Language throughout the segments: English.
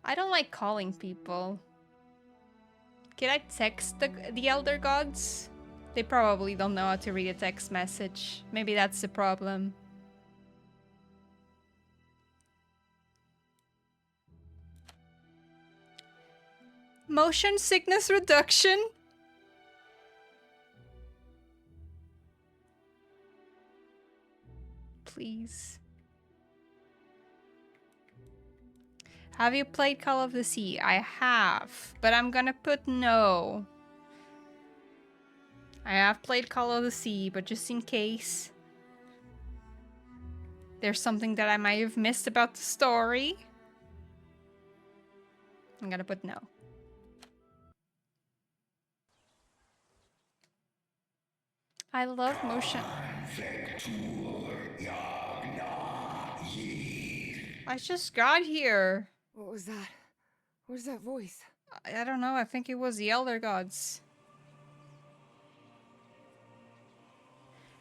I don't like calling people. Can I text the Elder Gods? They probably don't know how to read a text message. Maybe that's the problem. Motion sickness reduction? Please. Have you played Call of the Sea? I have, but I'm gonna put no. I have played Call of the Sea, but just in case there's something that I might have missed about the story, I'm gonna put no. I love motion. I just got here. What was that? Where's that voice? I don't know. I think it was the Elder Gods.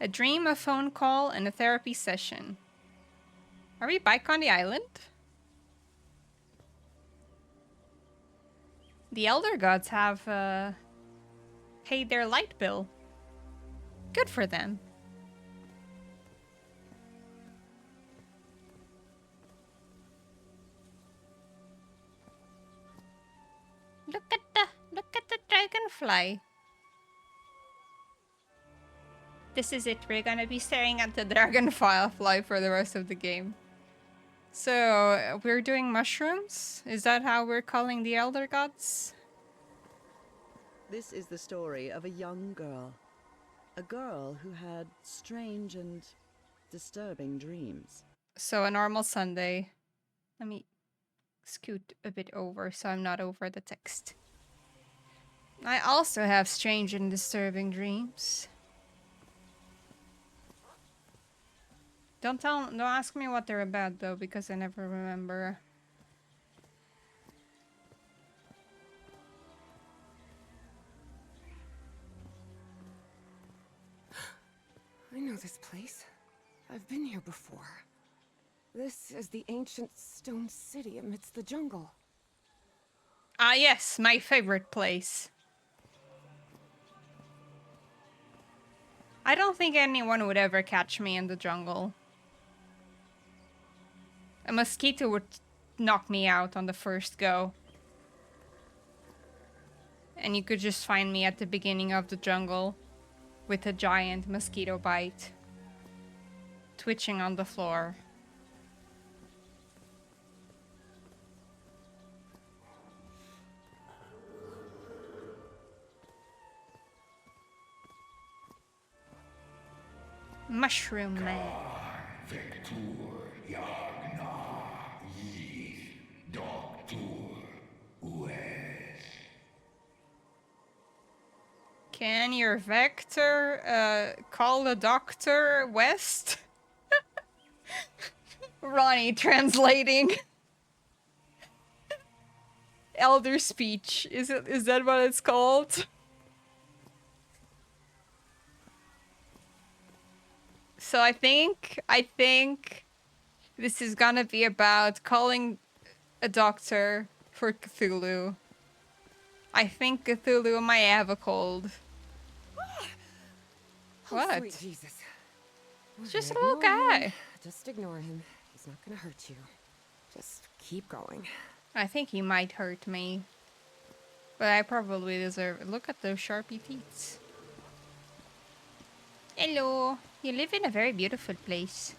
A dream, a phone call, and a therapy session. Are we back on the island? The Elder Gods have paid their light bill. Good for them. Look at the dragonfly. This is it. We're gonna be staring at the dragonfly for the rest of the game. So, we're doing mushrooms? Is that how we're calling the Elder Gods? This is the story of a young girl. A girl who had strange and disturbing dreams. So, a normal Sunday. Let me scoot a bit over so I'm not over the text. I also have strange and disturbing dreams. Don't ask me what they're about though, because I never remember. I know this place. I've been here before. This is the ancient stone city amidst the jungle. Ah yes, my favorite place. I don't think anyone would ever catch me in the jungle. A mosquito would knock me out on the first go. And you could just find me at the beginning of the jungle with a giant mosquito bite, twitching on the floor. Mushroom Man. Can your vector call the doctor west? Ronnie translating. Elder speech. Is that what it's called? So I think this is gonna be about calling a doctor for Cthulhu. I think Cthulhu might have a cold. What? Sweet Jesus. It's just a Ignore little guy. him. Just ignore him. He's not gonna hurt you. Just keep going. I think he might hurt me. But I probably deserve it. Look at those sharpie teeth. Hello. You live in a very beautiful place.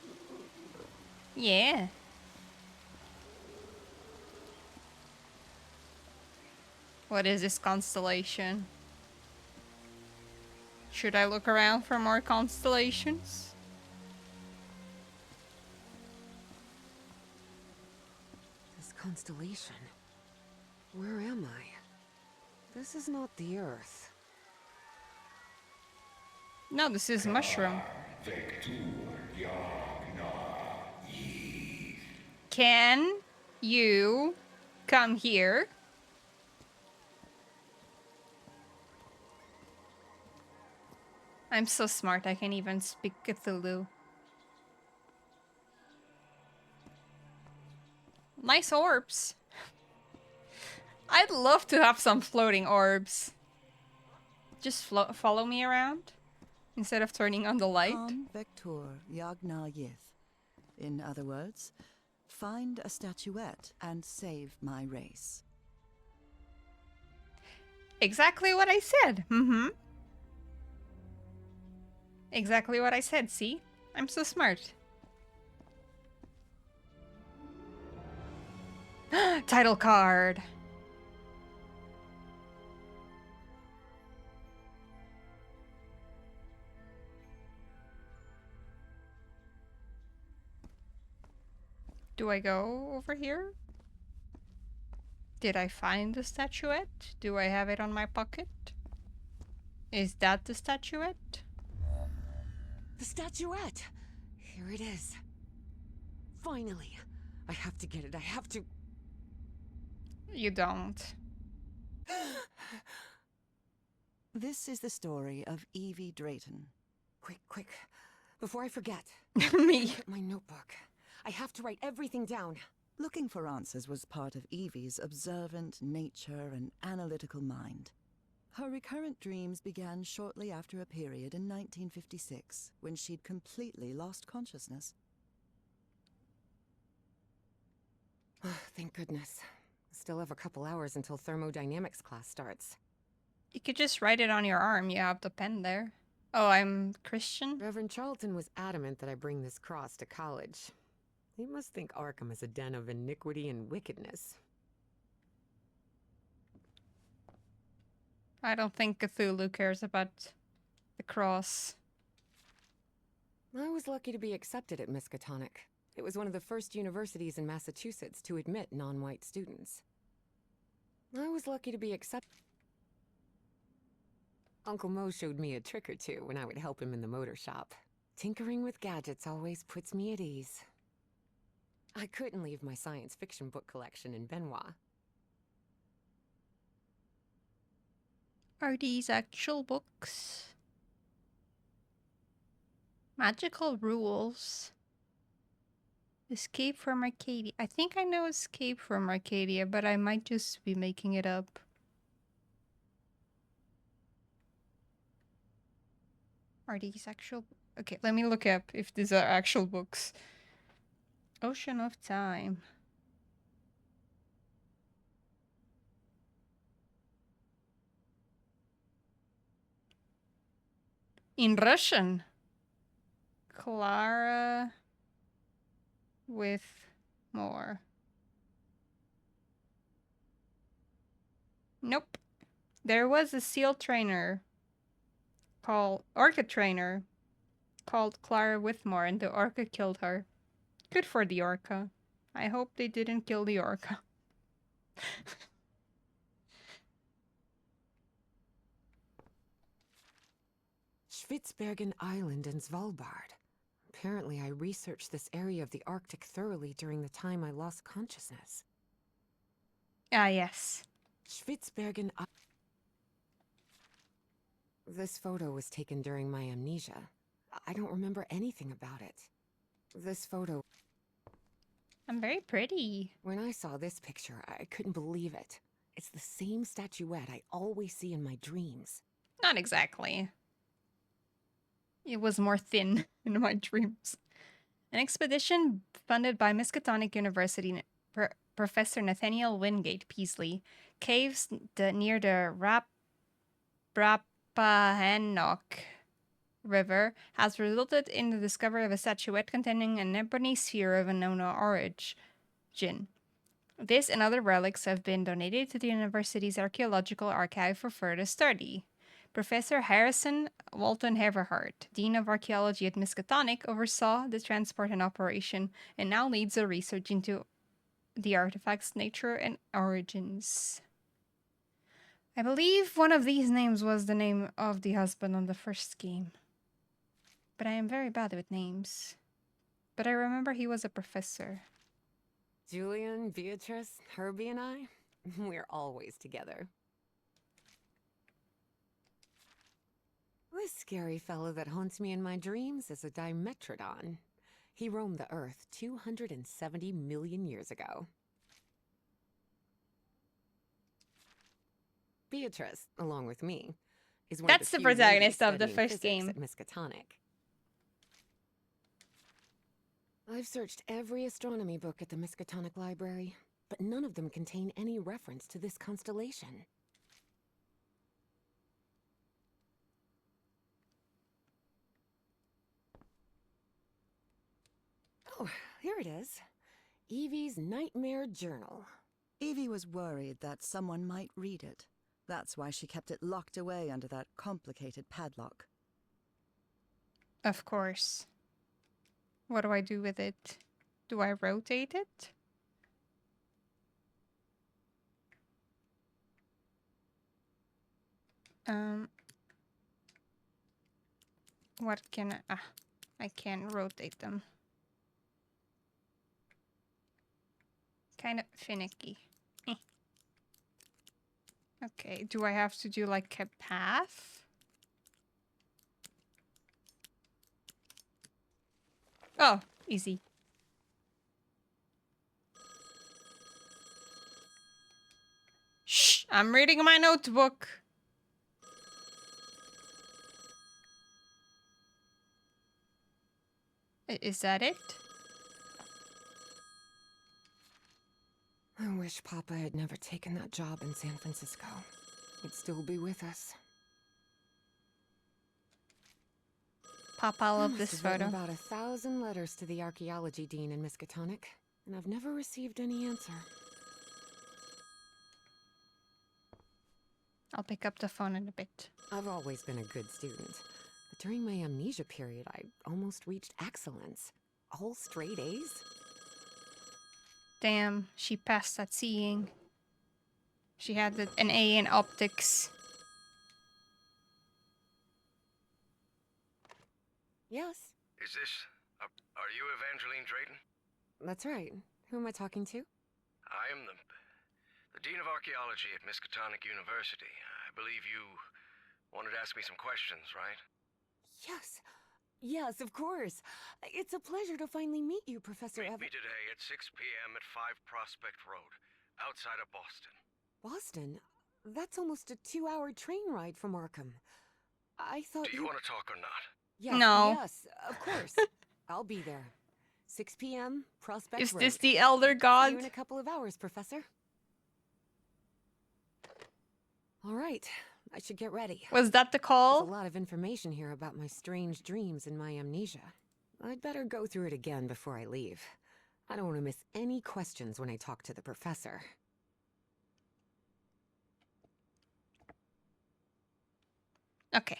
Yeah. What is this constellation? Should I look around for more constellations? This constellation. Where am I? This is not the Earth. No, this is mushroom. Can you come here? I'm so smart, I can even speak Cthulhu. Nice orbs. I'd love to have some floating orbs. Just follow me around instead of turning on the light. Con vector yagna yith. In other words, find a statuette and save my race. Exactly what I said. Mm-hmm. Exactly what I said, see? I'm so smart. Title card. Do I go over here? Did I find the statuette? Do I have it on my pocket? Is that the statuette? The statuette! Here it is. Finally. I have to get it. I have to. You don't. This is the story of Evie Drayton. Quick, quick. Before I forget. Me. Look at my notebook. I have to write everything down. Looking for answers was part of Evie's observant nature and analytical mind. Her recurrent dreams began shortly after a period in 1956 when she'd completely lost consciousness. Thank goodness. Still have a couple hours until thermodynamics class starts. You could just write it on your arm. You have the pen there. Oh, I'm Christian? Reverend Charlton was adamant that I bring this cross to college. He must think Arkham is a den of iniquity and wickedness. I don't think Cthulhu cares about the cross. I was lucky to be accepted at Miskatonic. It was one of the first universities in Massachusetts to admit non-white students. I was lucky to be accepted. Uncle Mo showed me a trick or two when I would help him in the motor shop. Tinkering with gadgets always puts me at ease. I couldn't leave my science fiction book collection in Benoit. Are these actual books? Magical rules. Escape from Arcadia. I think I know Escape from Arcadia, but I might just be making it up. Are these actual? Okay, let me look up if these are actual books. Ocean of Time. In Russian. Clara with more. Nope. There was a SEAL trainer called Orca trainer called Clara Whitmore, and the Orca killed her. Good for the Orca. I hope they didn't kill the Orca. Spitsbergen Island and Svalbard. Apparently, I researched this area of the Arctic thoroughly during the time I lost consciousness. Ah, yes. Spitsbergen I This photo was taken during my amnesia. I don't remember anything about it. This photo... I'm very pretty. When I saw this picture, I couldn't believe it. It's the same statuette I always see in my dreams. Not exactly. It was more thin in my dreams. An expedition funded by Miskatonic University Professor Nathaniel Wingate Peasley, caves near the Rappahannock River has resulted in the discovery of a statuette containing an ebony sphere of unknown origin. This and other relics have been donated to the university's archaeological archive for further study. Professor Harrison Walton Everhart, Dean of Archaeology at Miskatonic, oversaw the transport and operation and now leads the research into the artifact's nature and origins. I believe one of these names was the name of the husband on the first game. But I am very bad with names. But I remember he was a professor. Julian, Beatrice, Herbie, and I, we're always together. This scary fellow that haunts me in my dreams is a Dimetrodon. He roamed the Earth 270 million years ago. Beatrice, along with me, is one That's of the the few ladies protagonist of the studying first physics game. at Miskatonic. I've searched every astronomy book at the Miskatonic Library, but none of them contain any reference to this constellation. Oh, here it is. Evie's Nightmare Journal. Evie was worried that someone might read it. That's why she kept it locked away under that complicated padlock. Of course. What do I do with it? Do I rotate it? What can I... I can rotate them. Kind of finicky. Okay, do I have to do like a path? Oh, easy. Shh, I'm reading my notebook. Is that it? I wish Papa had never taken that job in San Francisco. He'd still be with us. Pop, I love must this have written photo. about 1,000 letters to the archaeology dean in Miskatonic, and I've never received any answer. I'll pick up the phone in a bit. I've always been a good student, but during my amnesia period, I almost reached excellence. All straight A's? Damn, she passed at seeing. She had an A in optics. Yes, Is this... are you Evangeline Drayton? that's right. Who am I talking to? I am the Dean of Archaeology at Miskatonic University. I believe you wanted to ask me some questions, right? Yes. Yes, of course. It's a pleasure to finally meet you, Professor Meet me today at 6 p.m. at 5 Prospect Road, outside of Boston. Boston? That's almost a 2-hour train ride from Arkham. I thought Do you want to talk or not? Yes, No. yes, of course. I'll be there. 6 p.m., Prospect Is Road. this the Elder See God? you in a couple of hours, Professor. All right, I should get ready. Was that the There's a call? lot of information here about my strange dreams and my amnesia. I'd better go through it again before I leave. I don't want to miss any questions when I talk to the professor. Okay.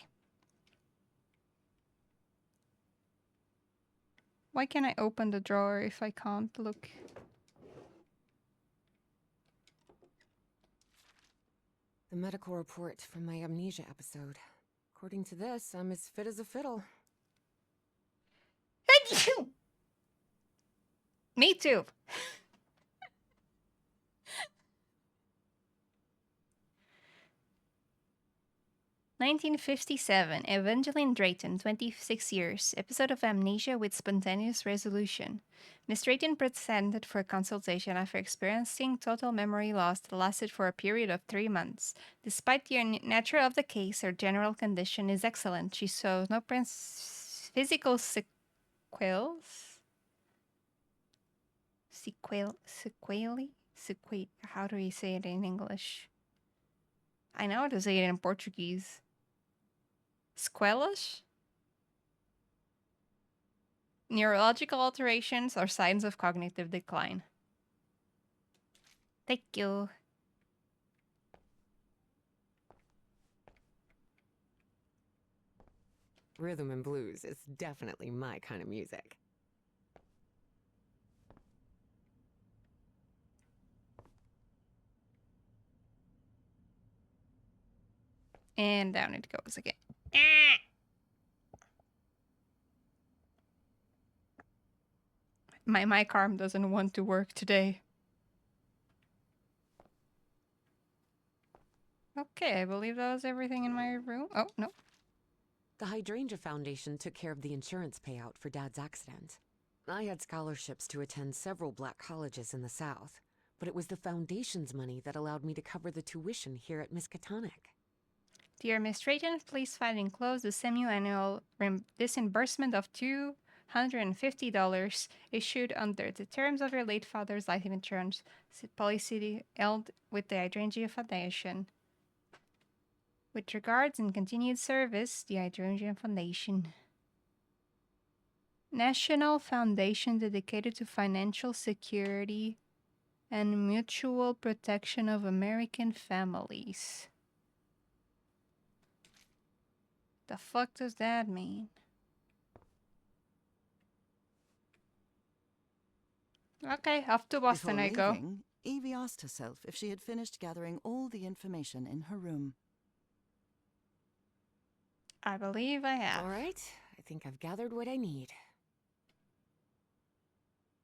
Why can't I open the drawer if I can't look? The medical report from my amnesia episode. According to this, I'm as fit as a fiddle. Me too. "1957, Evangeline Drayton, 26 years, episode of amnesia with spontaneous resolution. Miss Drayton presented for consultation after experiencing total memory loss that lasted for a period of 3 months. Despite the nature of the case, her general condition is excellent. She shows no physical sequels. How do we say it in English? I know how to say it in Portuguese. Sequelas? Neurological alterations or signs of cognitive decline. Thank you. Rhythm and blues is definitely my kind of music. And down it goes again. My mic arm doesn't want to work today. Okay, I believe that was everything in my room. Oh, no. The Hydrangea Foundation took care of the insurance payout for Dad's accident. I had scholarships to attend several black colleges in the South, but it was the Foundation's money that allowed me to cover the tuition here at Miskatonic. The administration please file enclosed the semi-annual disbursement of $250 issued under the terms of your late father's life insurance policy held with the Hydrangea Foundation. With regards and continued service, the Hydrangea Foundation. National Foundation dedicated to financial security and mutual protection of American families. The fuck does that mean? Okay, off to Boston Before I go. leaving, Evie asked herself if she had finished gathering all the information in her room. I believe I have. All right, I think I've gathered what I need.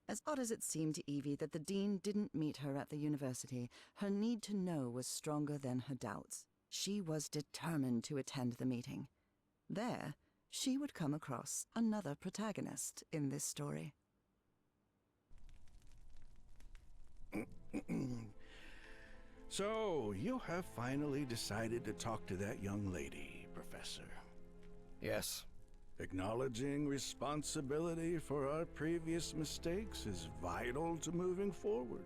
As odd as it seemed to Evie that the dean didn't meet her at the university, her need to know was stronger than her doubts. She was determined to attend the meeting. There, she would come across another protagonist in this story. So, you have finally decided to talk to that young lady, Professor. Yes. Acknowledging responsibility for our previous mistakes is vital to moving forward.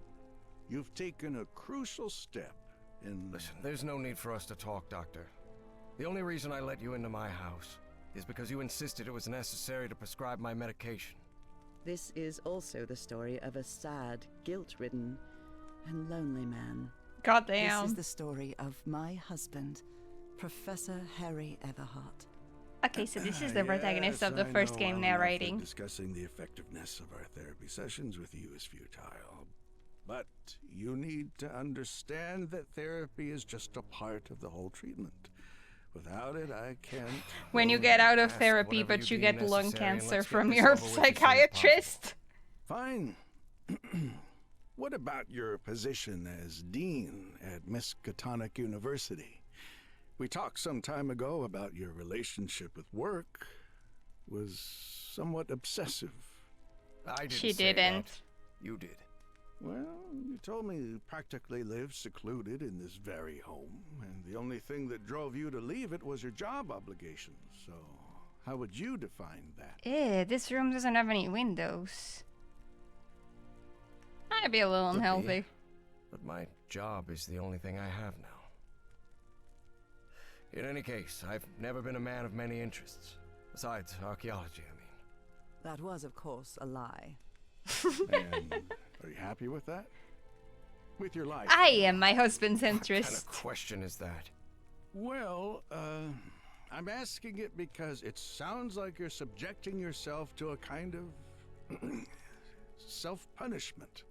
You've taken a crucial step in... Listen, there's no need for us to talk, Doctor. The only reason I let you into my house is because you insisted it was necessary to prescribe my medication. This is also the story of a sad, guilt-ridden, and lonely man. Goddamn. This is the story of my husband, Professor Harry Everhart. Okay, so this is the protagonist Yes, of the I first know game how enough that narrating. Discussing the effectiveness of our therapy sessions with you is futile. But you need to understand that therapy is just a part of the whole treatment. Without it, I can't... When you get out of Ask therapy, whatever but you you deem get lung necessary, and cancer let's get from this your over with as soon as psychiatrist. Fine. What about your position as dean at Miskatonic University? We talked some time ago about your relationship with work was somewhat obsessive. I didn't She say didn't. that. You did. Well, you told me you practically lived secluded in this very home, and the only thing that drove you to leave it was your job obligations. So, how would you define that? This room doesn't have any windows. I'd be a little Could be. unhealthy. But my job is the only thing I have now. In any case, I've never been a man of many interests. Besides archaeology, I mean. That was, of course, a lie. And are you happy with that? With your life? I am my husband's What kind interest. of question is that? Well, I'm asking it because it sounds like you're subjecting yourself to a kind of self-punishment.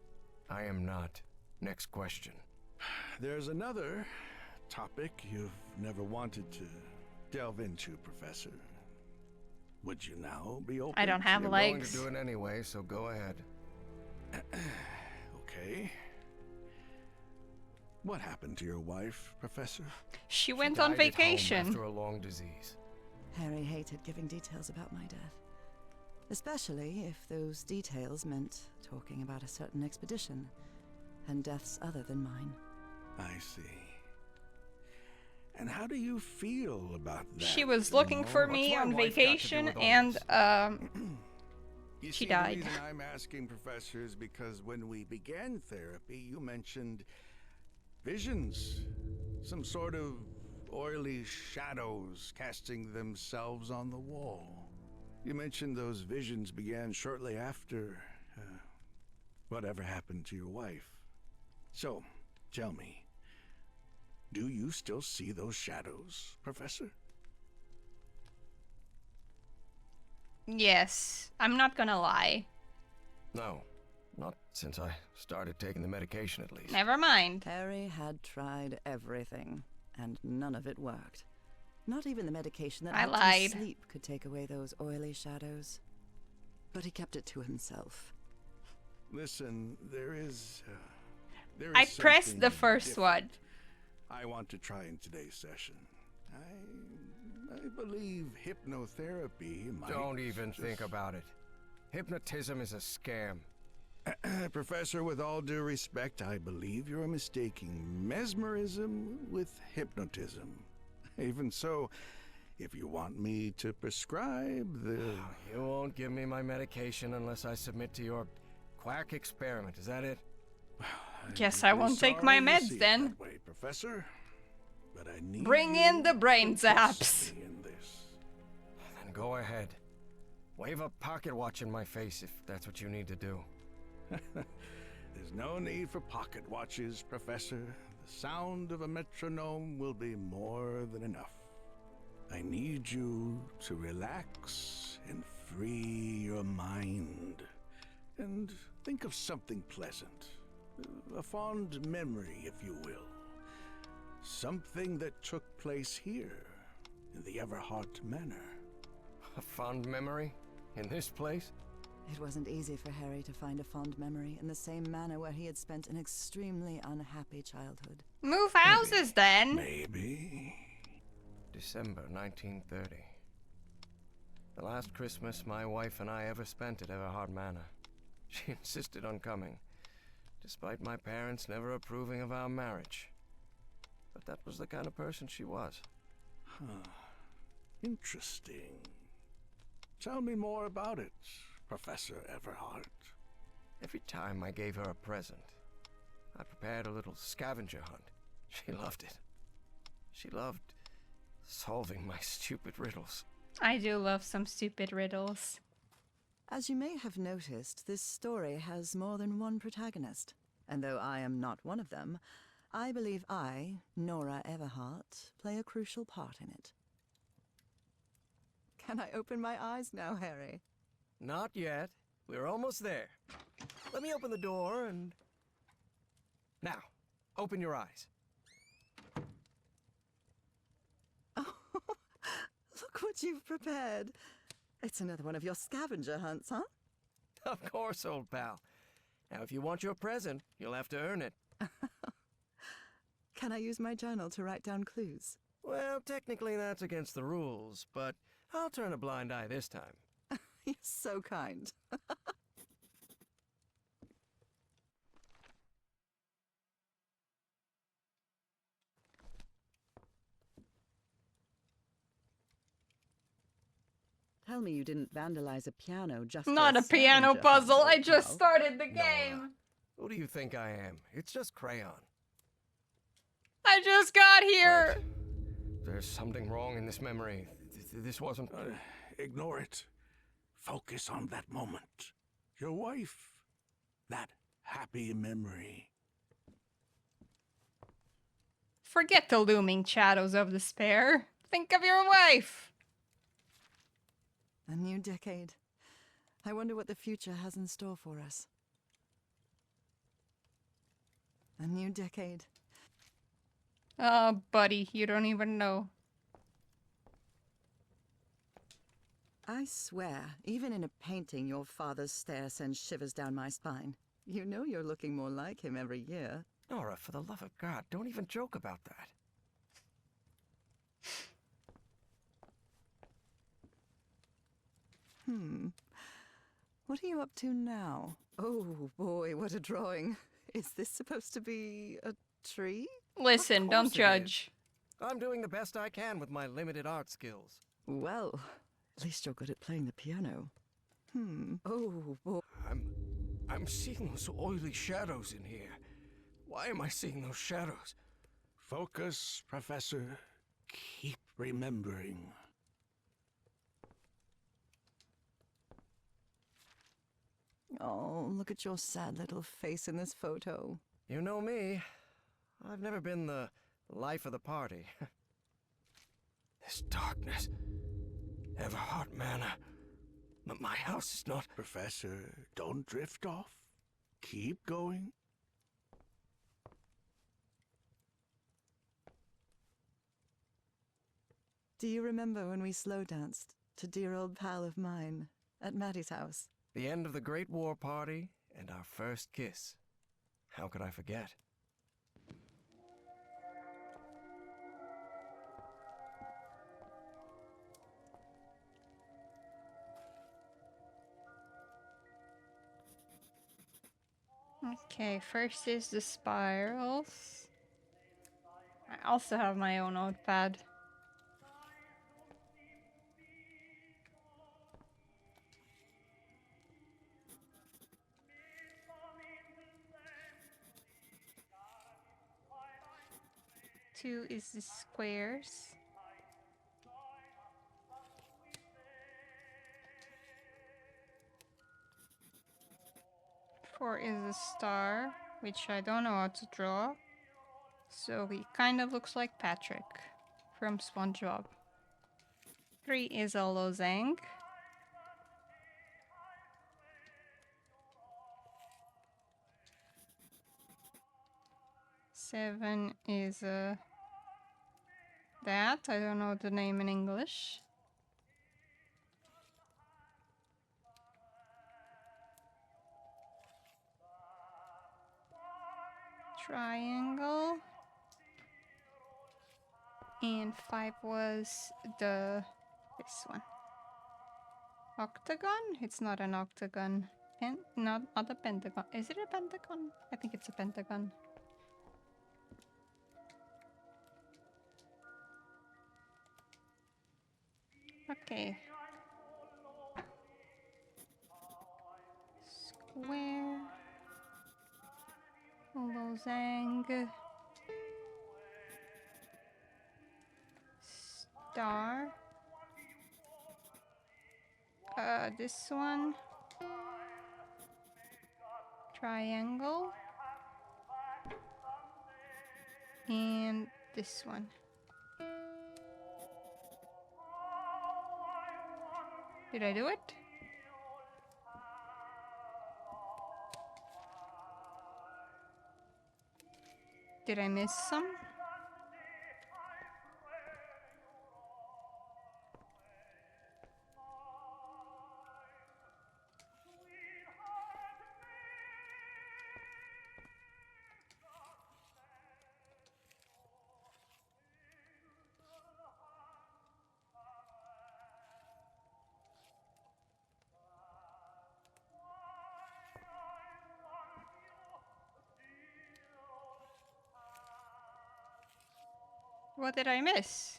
I am not. Next question. There's another topic you've never wanted to delve into, Professor. Would you now be open? I don't have You're legs. going to do it anyway, so go ahead. Okay. What happened to your wife, Professor? She She went died on at home vacation. after a long disease. Harry hated giving details about my death. Especially if those details meant talking about a certain expedition and deaths other than mine. I see. And how do you feel about that? She was you looking know? for What's me my on wife got to do vacation with all and this? You she see, died. The reason I'm asking, Professor, is because when we began therapy, you mentioned visions. Some sort of oily shadows casting themselves on the wall. You mentioned those visions began shortly after whatever happened to your wife. So, tell me, do you still see those shadows, Professor? yes, I'm not gonna lie. No, not since I started taking the medication, at least. Never mind. Harry had tried everything, and none of it worked. Not even the medication that I helped lied. him sleep could take away those oily shadows. But he kept it to himself. Listen, there is I pressed the something first different one. I want to try in today's session. I believe hypnotherapy might Don't even think just- about it. Hypnotism is a scam. Professor, with all due respect, I believe you're mistaking mesmerism with hypnotism. Even so, if you want me to prescribe the... You won't give me my medication unless I submit to your quack experiment, is that it? Guess I won't take my Sorry you see meds it then. that way, Professor, but I need Bring you in the brain to trust zaps. me in this. Then go ahead. Wave a pocket watch in my face if that's what you need to do. There's no need for pocket watches, Professor. The sound of a metronome will be more than enough. I need you to relax and free your mind. And think of something pleasant. A fond memory, if you will. Something that took place here, in the Everhart Manor. A fond memory? In this place? It wasn't easy for Harry to find a fond memory in the same manor where he had spent an extremely unhappy childhood. Move houses then. Maybe. December 1930. The last Christmas my wife and I ever spent at Everhart Manor. She insisted on coming, despite my parents never approving of our marriage. But that was the kind of person she was. Huh. Interesting. Tell me more about it, Professor Everhart. Every time I gave her a present, I prepared a little scavenger hunt. She loved it. She loved solving my stupid riddles. I do love some stupid riddles. As you may have noticed, this story has more than one protagonist. And though I am not one of them, I believe I, Nora Everhart, play a crucial part in it. Can I open my eyes now, Harry? Not yet. We're almost there. Let me open the door and... Now, open your eyes. Oh, look what you've prepared. It's another one of your scavenger hunts, huh? Of course, old pal. Now, if you want your present, you'll have to earn it. Can I use my journal to write down clues? Well, technically that's against the rules, but I'll turn a blind eye this time. You're so kind. Tell me you didn't vandalize a piano just for Not a piano scavenger puzzle. hunt, I old just pal. started the Nora. game. Who do you think I am? It's just crayon. I just got here. Right. There's something wrong in this memory. This wasn't... Ignore it. Focus on that moment. Your wife. That happy memory. Forget the looming shadows of despair. Think of your wife. A new decade. I wonder what the future has in store for us. A new decade. Oh, buddy, you don't even know. I swear, even in a painting, your father's stare sends shivers down my spine. You know you're looking more like him every year. Nora, for the love of God, don't even joke about that. What are you up to now? Oh boy, what a drawing. Is this supposed to be a tree? Listen, don't course it judge. I'm doing the best I can with my limited art skills. Well, at least you're good at playing the piano. Oh boy. I'm seeing those oily shadows in here. Why am I seeing those shadows? Focus, Professor. Keep remembering. Oh, look at your sad little face in this photo. You know me. I've never been the life of the party. This darkness. Everhart Manor. My house is not... Professor, don't drift off. Keep going. Do you remember when we slow danced to Dear Old Pal of Mine at Maddie's house? The end of the Great War Party and our first kiss. How could I forget? Okay, first is the spirals. I also have my own notepad. Two is the squares. Four is a star, which I don't know how to draw. So he kind of looks like Patrick from SpongeBob. Three is a losange. Seven is a that. I don't know the name in English. Triangle. And five was this one. Octagon? It's not an octagon. Not a pentagon. Is it a pentagon? I think it's a pentagon. Okay. Square. Losange. Star. This one. Triangle. And this one. Did I do it? Did I miss some? What did I miss?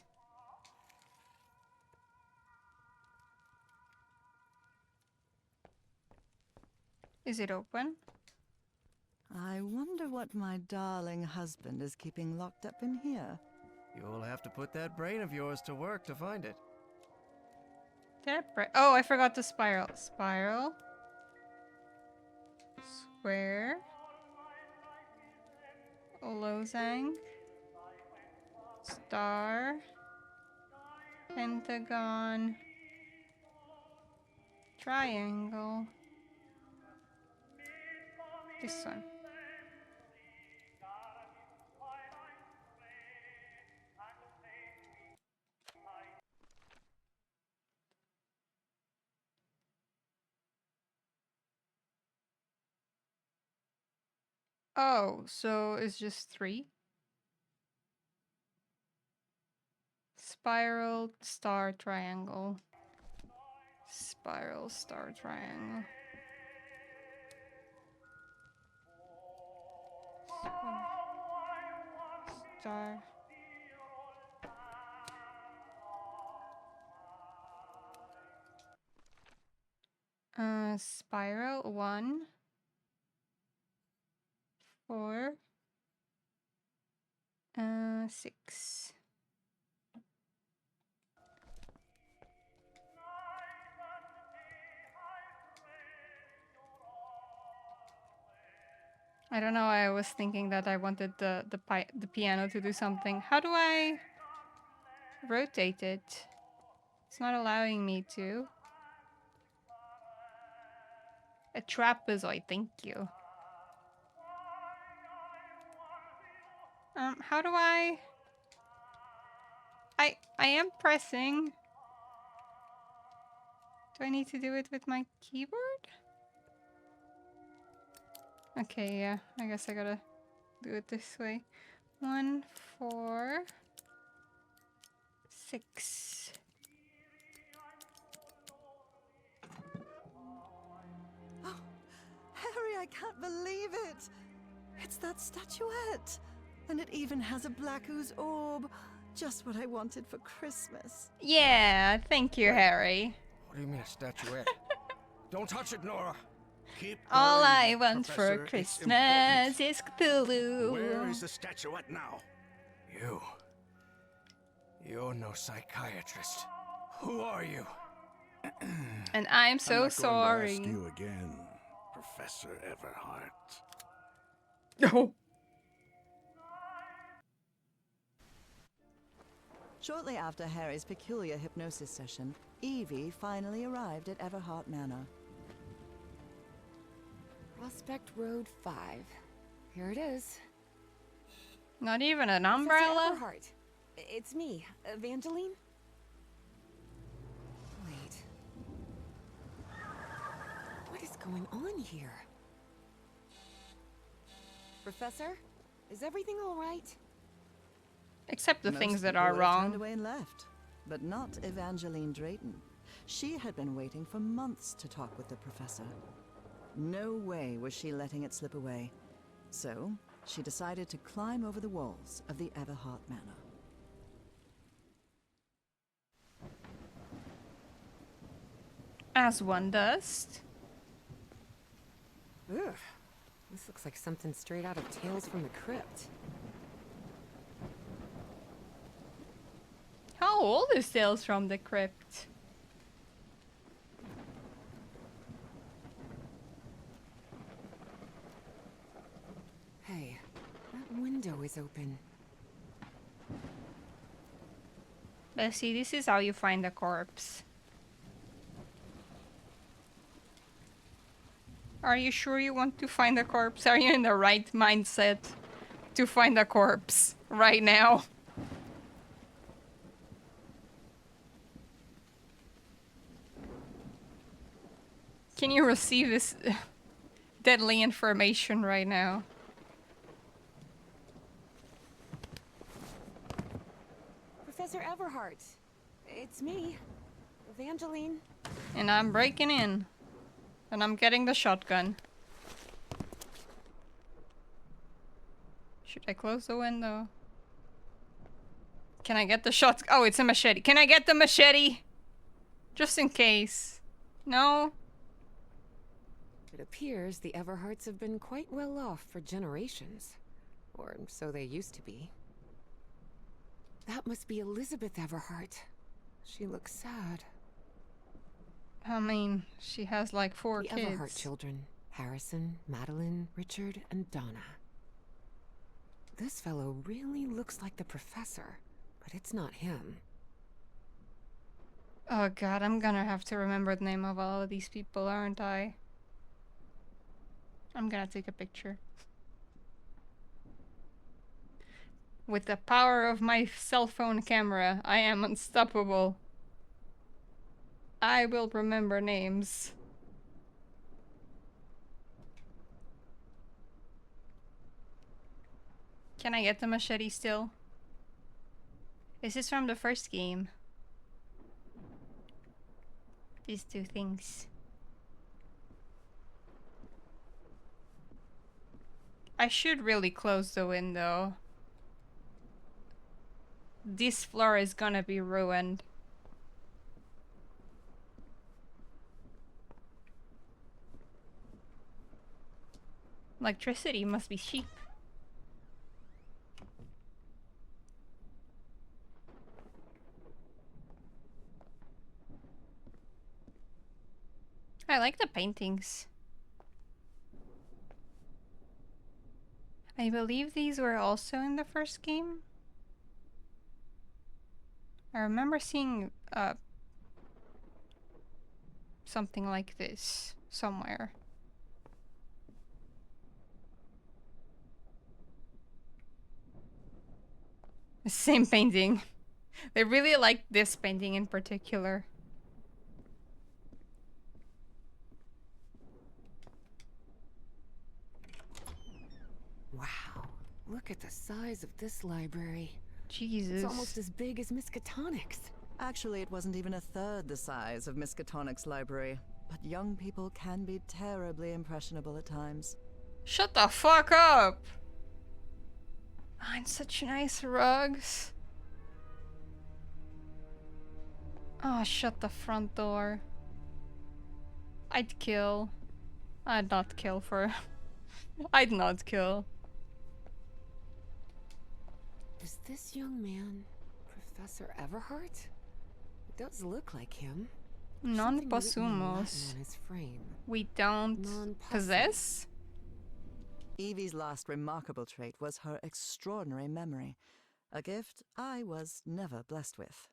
Is it open? I wonder what my darling husband is keeping locked up in here. You'll have to put that brain of yours to work to find it. Oh, I forgot the spiral. Spiral. Square. Losange. Star. Pentagon. Triangle. This one. Oh, so it's just three? Spiral, star, triangle. Spiral, star, triangle. Star. Spiral, 1. 4. 6. I don't know. I was thinking that I wanted the piano to do something. How do I rotate it? It's not allowing me to. A trapezoid, thank you. How do I am pressing. Do I need to do it with my keyboard? Okay, yeah. I guess I gotta do it this way. 1, 4, 6. Harry, I can't believe it! It's that statuette! And it even has a black ooze orb. Just what I wanted for Christmas. Yeah, thank you, Harry. What do you mean a statuette? Don't touch it, Nora! Keep All going, I want Professor. for It's Christmas important. is Cthulhu. Where is the statuette now? You're no psychiatrist. Who are you? And I'm so I'm not sorry. going to ask you again, Professor Everhart. No. Shortly after Harry's peculiar hypnosis session, Evie finally arrived at Everhart Manor. Prospect Road 5. Here it is. Not even an Professor umbrella? Everhart. It's me, Evangeline. Wait. What is going on here? Professor, is everything all right? Except the Most things that people are would have turned wrong. away and left, but not Evangeline Drayton. She had been waiting for months to talk with the professor. No way was she letting it slip away. So, she decided to climb over the walls of the Everhart Manor. As one does. Ugh. This looks like something straight out of Tales from the Crypt. How old is Tales from the Crypt? Hey, that window is open. Let's see, this is how you find a corpse. Are you sure you want to find a corpse? Are you in the right mindset to find a corpse right now? Can you receive this deadly information right now? Professor Everhart. It's me, Evangeline. And I'm breaking in. And I'm getting the shotgun. Should I close the window? Can I get the shot? Oh, it's a machete. Can I get the machete? Just in case. No? It appears the Everharts have been quite well off for generations. Or so they used to be. That must be Elizabeth Everhart. She looks sad. I mean, she has like 4 The kids. Everhart children. Harrison, Madeline, Richard, and Donna. This fellow really looks like the professor, but it's not him. Oh god, I'm gonna have to remember the name of all of these people, aren't I? I'm gonna take a picture. With the power of my cell phone camera, I am unstoppable. I will remember names. Can I get the machete still? This is from the first game. These 2 things. I should really close the window. This floor is gonna be ruined. Electricity must be cheap. I like the paintings. I believe these were also in the first game. I remember seeing something like this somewhere. The same painting. They really like this painting in particular. Wow, look at the size of this library. Jesus. It's almost as big as Miskatonic's. Actually, it wasn't even a third the size of Miskatonic's library, but young people can be terribly impressionable at times. Shut the fuck up! And such nice rugs. Oh, shut the front door. I'd kill. I'd not kill for... I'd not kill. Is this young man Professor Everhart? It does look like him. Non Something written in Latin possumos. on his frame. We don't Non possess? Evie's last remarkable trait was her extraordinary memory, a gift I was never blessed with.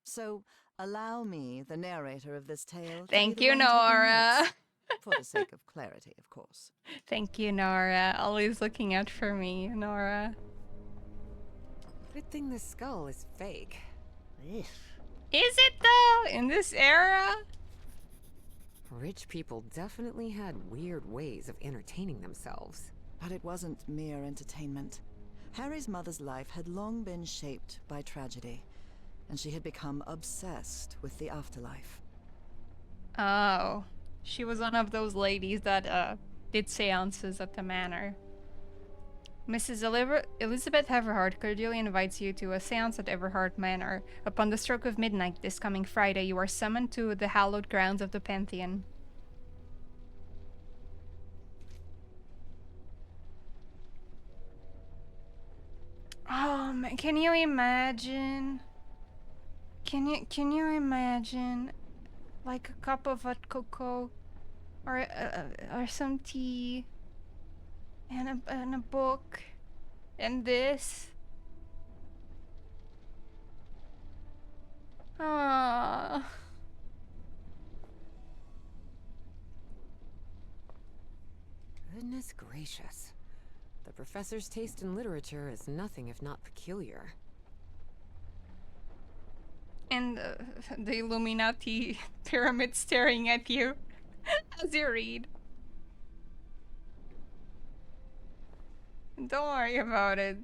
So, allow me, the narrator of this tale, Thank to be you, the one taking Nora. notes, for the sake of clarity, of course. Thank you, Nora. Always looking out for me, Nora. Good thing the skull is fake. Is it though? In this era? Rich people definitely had weird ways of entertaining themselves. But it wasn't mere entertainment. Harry's mother's life had long been shaped by tragedy, and she had become obsessed with the afterlife. Oh. She was one of those ladies that did seances at the manor. Mrs. Elizabeth Everhart cordially invites you to a seance at Everhart Manor. Upon the stroke of midnight this coming Friday, you are summoned to the hallowed grounds of the Pantheon. Oh man, can you imagine? Can you imagine, like a cup of hot cocoa, or some tea, and a book, and this? Ah. Goodness gracious. The professor's taste in literature is nothing if not peculiar. And the Illuminati pyramid staring at you as you read. Don't worry about it.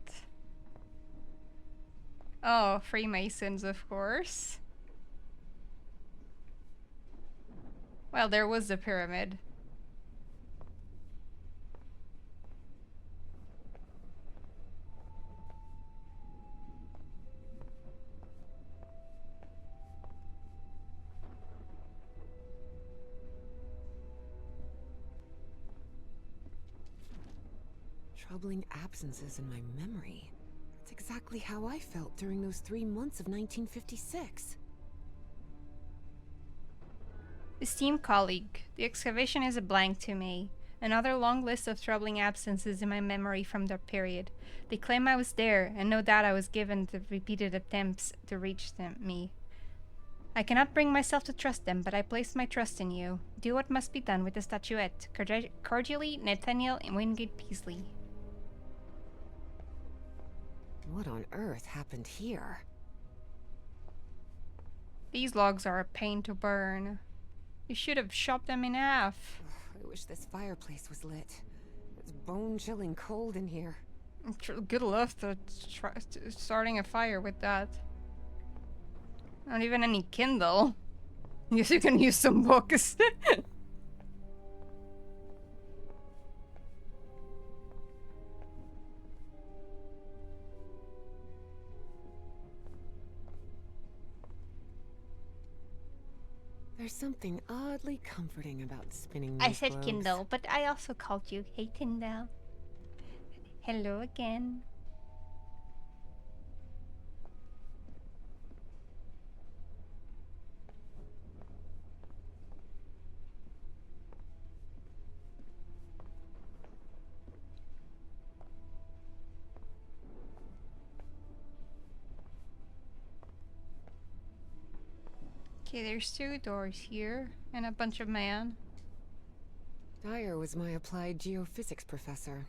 Oh, Freemasons, of course. Well, there was the pyramid. Troubling absences in my memory. That's exactly how I felt during those 3 months of 1956. Esteemed colleague, the excavation is a blank to me. Another long list of troubling absences in my memory from that period. They claim I was there, and no doubt I was given the repeated attempts to reach me. I cannot bring myself to trust them, but I place my trust in you. Do what must be done with the statuette. Cordially, Nathaniel Wingate Peasley. What on earth happened here? These logs are a pain to burn. You should have chopped them in half. I wish this fireplace was lit. It's bone-chilling cold in here. Good luck to starting a fire with that. Not even any Kindle. Guess you can use some books. There's something oddly comforting about spinning I these said globes. Kindle, but I also called you. Hey, Kindle. Hello again. Okay, there's 2 doors here and a bunch of man. Dyer was my applied geophysics professor.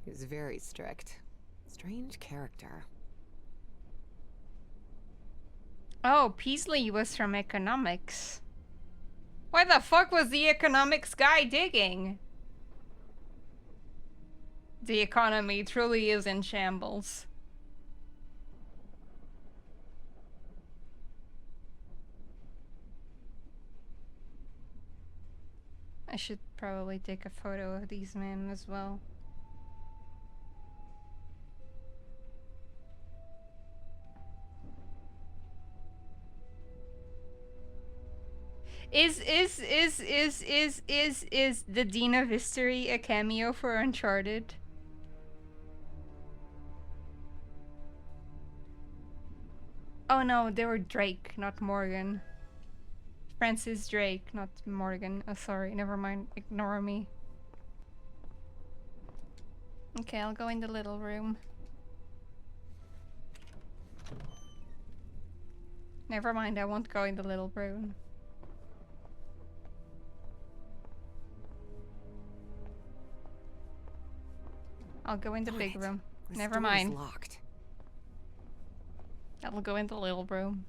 He was very strict. Strange character. Oh, Peasley was from economics. Why the fuck was the economics guy digging? The economy truly is in shambles. I should probably take a photo of these men as well. Is the Dean of History a cameo for Uncharted? Oh no, they were Drake, not Morgan. Francis Drake, not Morgan. Oh, sorry, never mind. Ignore me. Okay, I'll go in the little room. Never mind, I won't go in the little room. I'll go in the big room. This Never door is mind. locked. I'll go in the little room.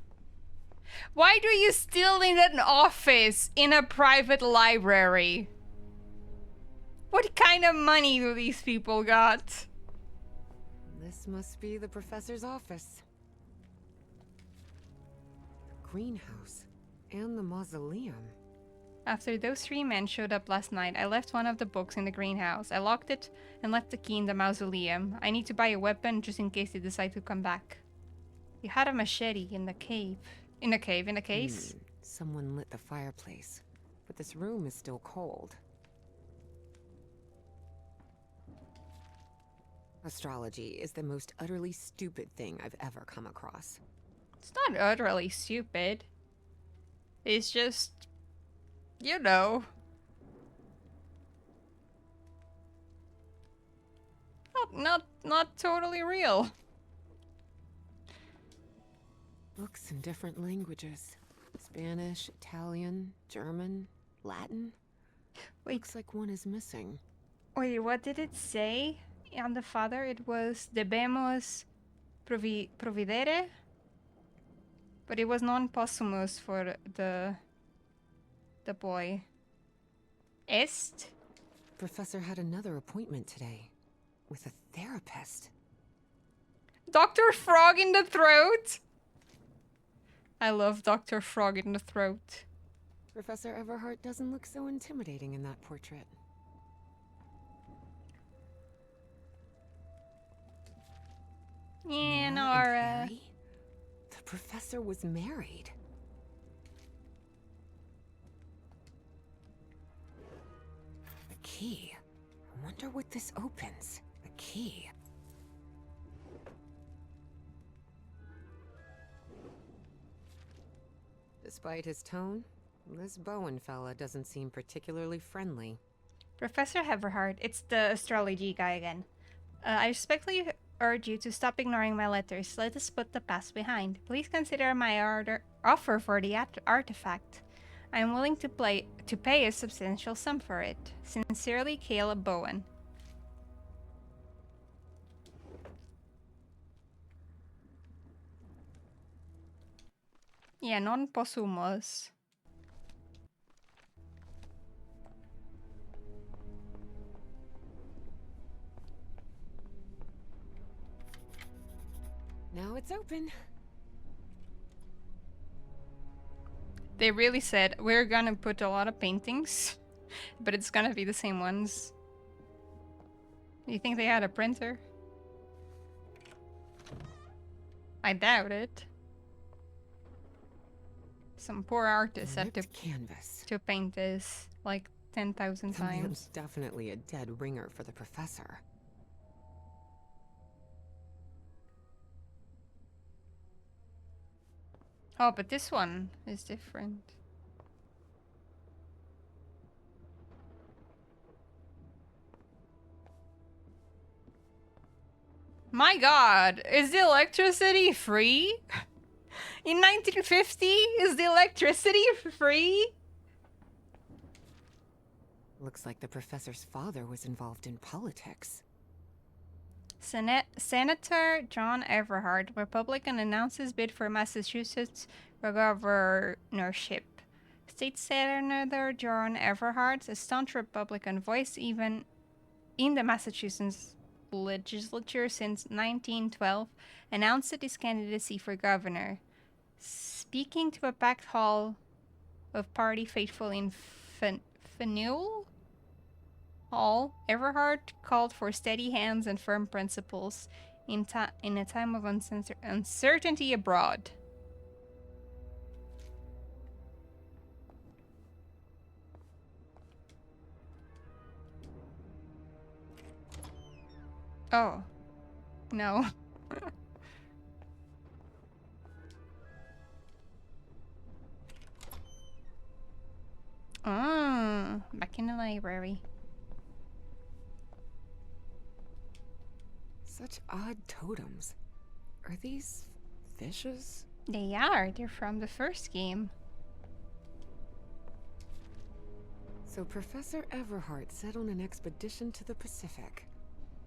Why do you still need an office in a private library? What kind of money do these people got? This must be the professor's office. The greenhouse and the mausoleum. After those 3 men showed up last night, I left one of the books in the greenhouse. I locked it and left the key in the mausoleum. I need to buy a weapon just in case they decide to come back. You had a machete in the cave. In a case? Someone lit the fireplace, but this room is still cold. Astrology is the most utterly stupid thing I've ever come across. It's not utterly stupid. It's just, you know. Not totally real. Books in different languages. Spanish, Italian, German, Latin. Wait. Looks like one is missing. Wait, what did it say on the father? It was debemos providere? But it was non possumus for the boy. Est? Professor had another appointment today. With a therapist. Dr. Frog in the throat? I love Dr. Frog in the throat. Professor Everhart doesn't look so intimidating in that portrait. Yeah, Nora and Nora. Harry? The professor was married. The key. I wonder what this opens. The key. Despite his tone, this Bowen fella doesn't seem particularly friendly. Professor Everhart, it's the astrology guy again. I respectfully urge you to stop ignoring my letters. Let us put the past behind. Please consider my offer for the artifact. I am willing to pay a substantial sum for it. Sincerely, Caleb Bowen. Yeah, non possumus. Now it's open. They really said, we're gonna put a lot of paintings, but it's gonna be the same ones. Do you think they had a printer? I doubt it. Some poor artist had Ripped canvas. to paint this like 10,000 The man's times. definitely a dead ringer for the professor. Oh, but this one is different. My god, is the electricity free? In 1950, is the electricity free? Looks like the professor's father was involved in politics. Senator John Everhart, Republican, announces bid for Massachusetts governorship. State Senator John Everhart, a staunch Republican voice even in the Massachusetts legislature since 1912, announced his candidacy for governor. Speaking to a packed hall of party faithful in Faneuil Hall, Everhart called for steady hands and firm principles in a time of uncertainty abroad. Oh. No. Back in the library. Such odd totems. Are these fishes? They are. They're from the first game. So Professor Everhart set on an expedition to the Pacific.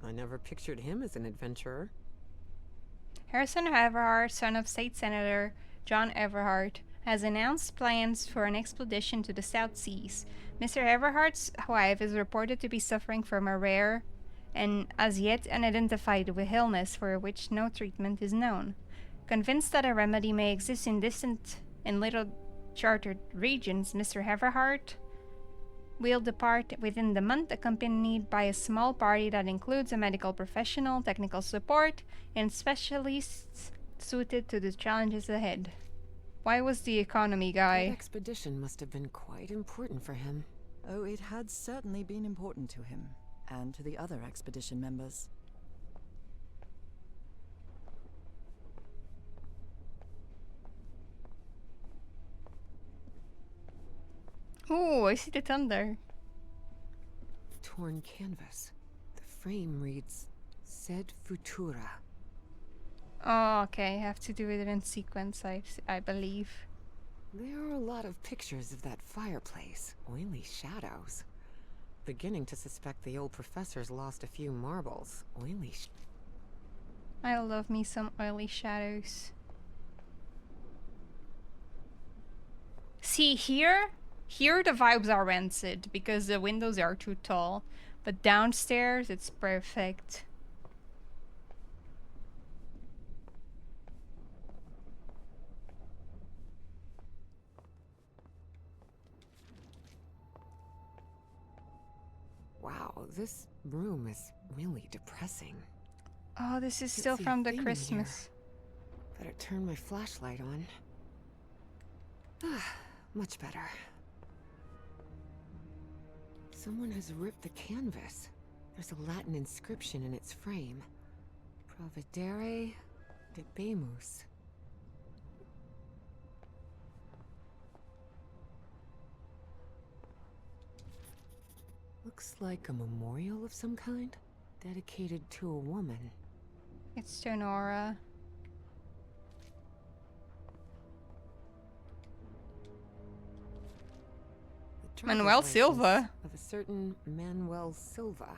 I never pictured him as an adventurer. Harrison Everhart, son of State Senator John Everhart, has announced plans for an expedition to the South Seas. Mr. Everhart's wife is reported to be suffering from a rare and as yet unidentified illness for which no treatment is known. Convinced that a remedy may exist in distant and little charted regions, Mr. Everhart will depart within the month, accompanied by a small party that includes a medical professional, technical support, and specialists suited to the challenges ahead. Why was the economy That guy? expedition must have been quite important for him. Oh, it had certainly been important to him, and to the other expedition members. Ooh, I see the thunder. Torn canvas. The frame reads, Sed Futura. Oh, okay. I have to do it in sequence, I believe. There are a lot of pictures of that fireplace. Oily shadows. Beginning to suspect the old professor's lost a few marbles. I love me some oily shadows. See, here the vibes are rancid because the windows are too tall. But downstairs, it's perfect. Wow, this room is really depressing. Oh, this is Can't still see a from the thing in Christmas. Better turn my flashlight on. Much better. Someone has ripped the canvas. There's a Latin inscription in its frame. Providere debemus. Looks like a memorial of some kind, dedicated to a woman. It's to Nora. The driver's Manuel license Silva. of a certain Manuel Silva.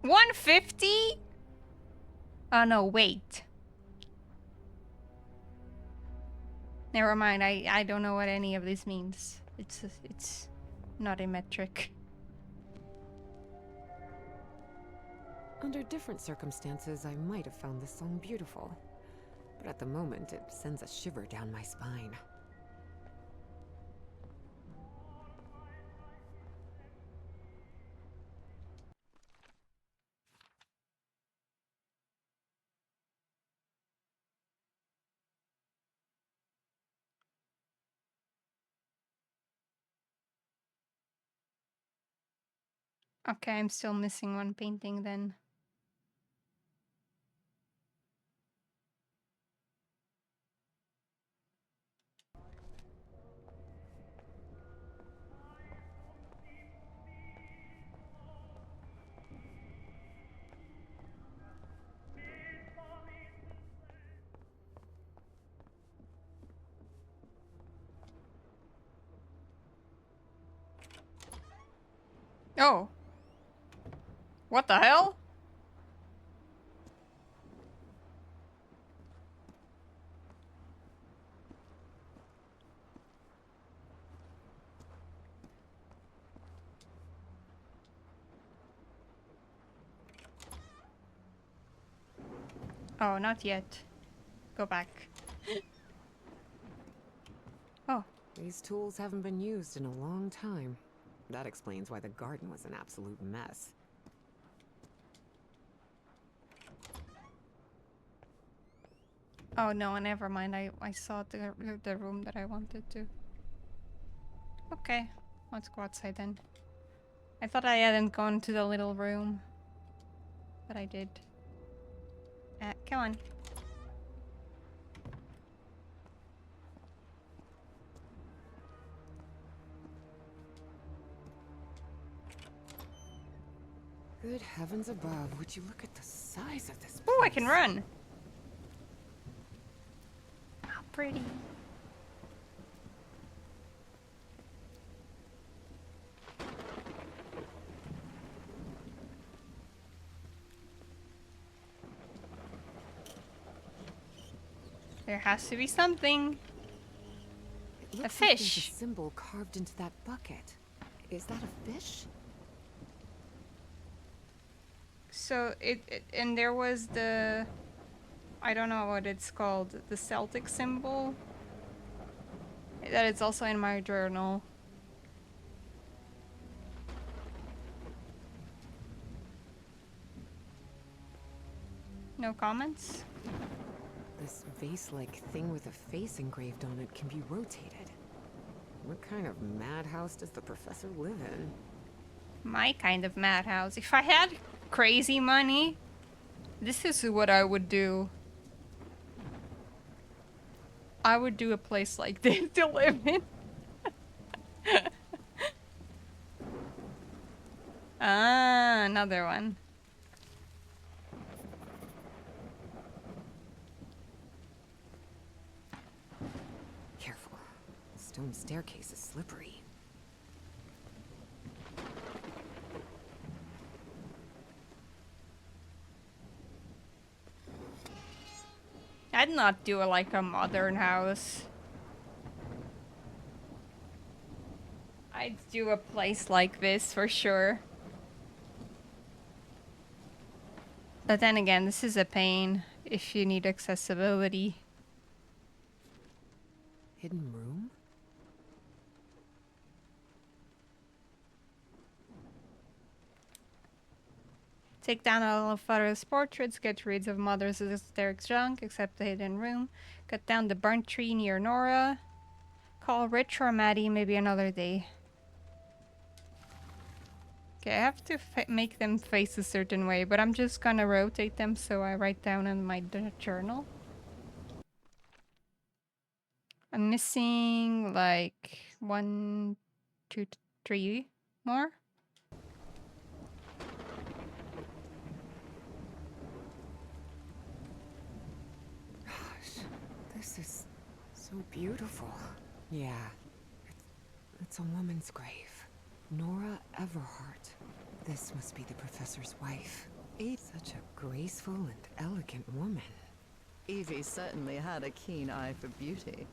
$150? Oh no, wait. Never mind, I don't know what any of this means. It's not a metric. Under different circumstances, I might have found this song beautiful. But at the moment, it sends a shiver down my spine. Okay, I'm still missing one painting then. Oh. What the hell? Oh, not yet. go back. Oh. These tools haven't been used in a long time. That explains why the garden was an absolute mess. Oh no, never mind. I saw the room that I wanted to. Okay, let's go outside then. I thought I hadn't gone to the little room, but I did. Come on. Good heavens above, would you look at the size of this place? Oh, I can run. How pretty. There has to be something. It A looks like there's fish. a symbol carved into that bucket. Is that a fish? So and there was the, I don't know what it's called, the Celtic symbol. That is also in my journal. No comments? This vase-like thing with a face engraved on it can be rotated. What kind of madhouse does the professor live in? My kind of madhouse. If I had crazy money, this is what I would do. I would do a place like this to live in. Ah, another one. Careful. The stone staircase is slippery. I'd not do it like a modern house. I'd do a place like this for sure. But then again, this is a pain if you need accessibility. Hidden room? Take down all of Father's portraits, get rid of Mother's esoteric junk, except the hidden room. Cut down the burnt tree near Nora. Call Rich or Maddie maybe another day. Okay, I have to make them face a certain way, but I'm just gonna rotate them so I write down in my journal. I'm missing like 1, 2, 3 more. Gosh, this is so beautiful. Yeah, it's a woman's grave. Nora Everhart. This must be the professor's wife. Such a graceful and elegant woman. Evie certainly had a keen eye for beauty.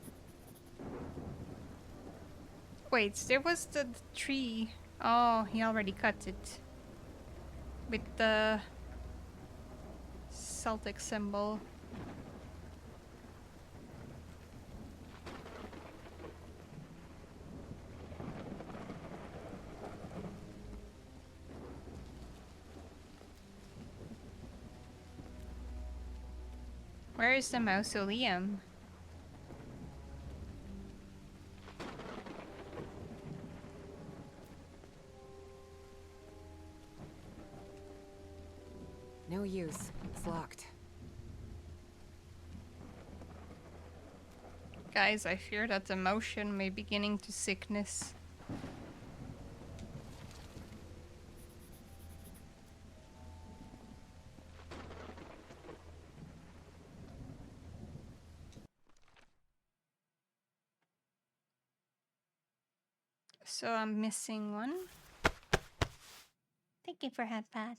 Wait, there was the tree. Oh, he already cut it. With the Celtic symbol. Where is the mausoleum? No use. It's locked. Guys, I fear that the motion may be beginning to sickness. So I'm missing one. Thank you for hat pat.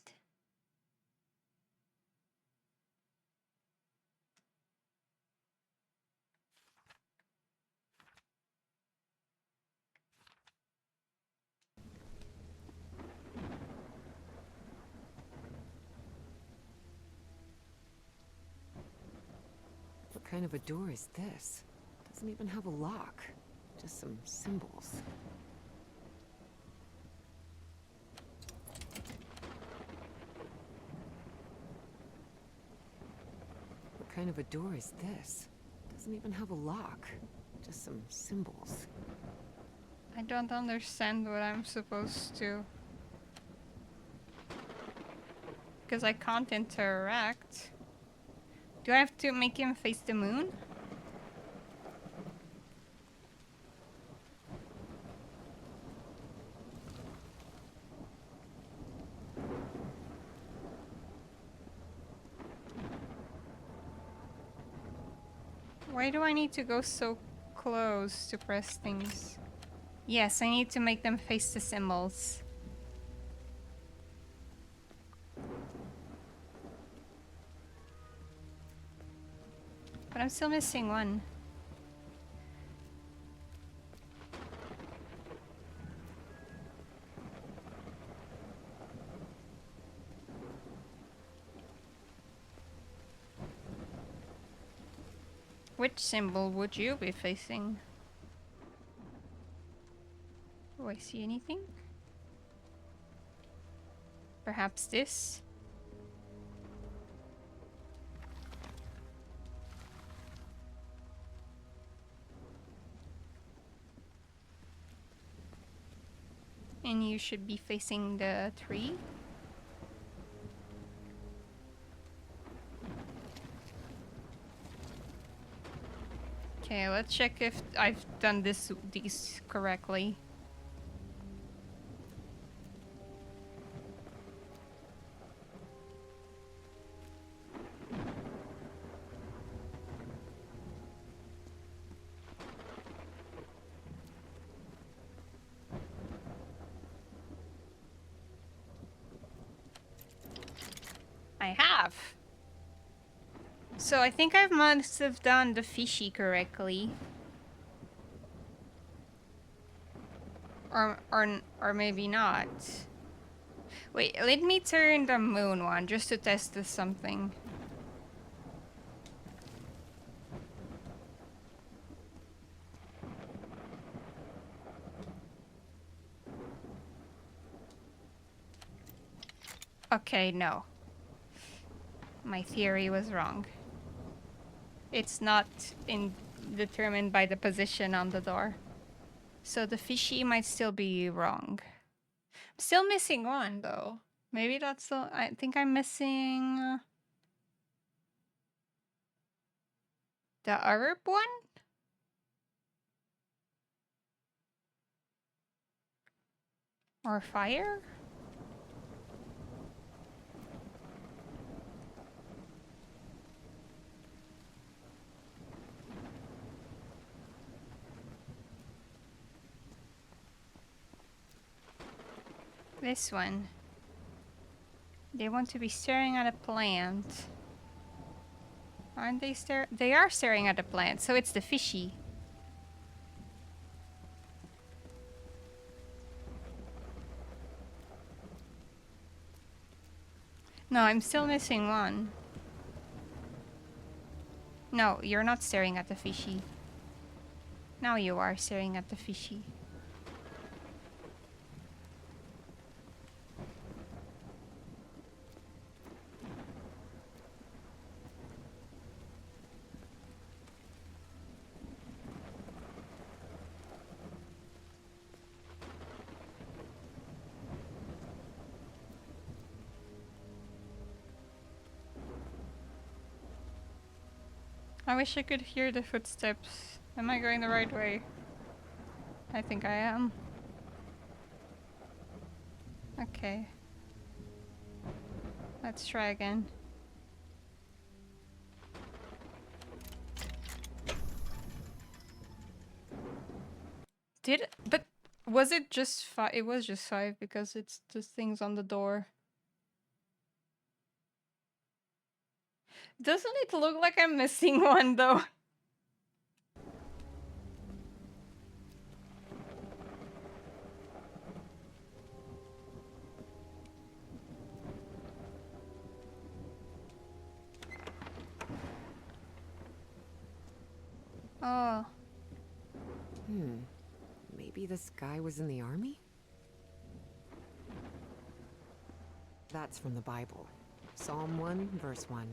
kind of a door is this? Doesn't even have a lock. Just some symbols. What kind of a door is this? Doesn't even have a lock. Just some symbols. I don't understand what I'm supposed to. Because I can't interact. Do I have to make him face the moon? Why do I need to go so close to press things? Yes, I need to make them face the symbols. But I'm still missing one. Which symbol would you be facing? Do I see anything? Perhaps this? And you should be facing the tree. Okay, let's check if I've done these correctly. I have. So I think I must have done the fishy correctly. Or maybe not. Wait, let me turn the moon one just to test this something. Okay, no. My theory was wrong. It's not determined by the position on the door. So the fishy might still be wrong. I'm still missing one though. Maybe that's the... I think I'm missing... the herb one? Or fire? This one. They want to be staring at a plant. Aren't they They are staring at a plant, so it's the fishy. No, I'm still missing one. No, you're not staring at the fishy. Now you are staring at the fishy. I wish I could hear the footsteps. Am I going the right way? I think I am. Okay. Let's try again. But was it just 5? It was just 5 because it's just things on the door. Doesn't it look like I'm missing one though? Maybe this guy was in the army? That's from the Bible. Psalm 1, verse 1.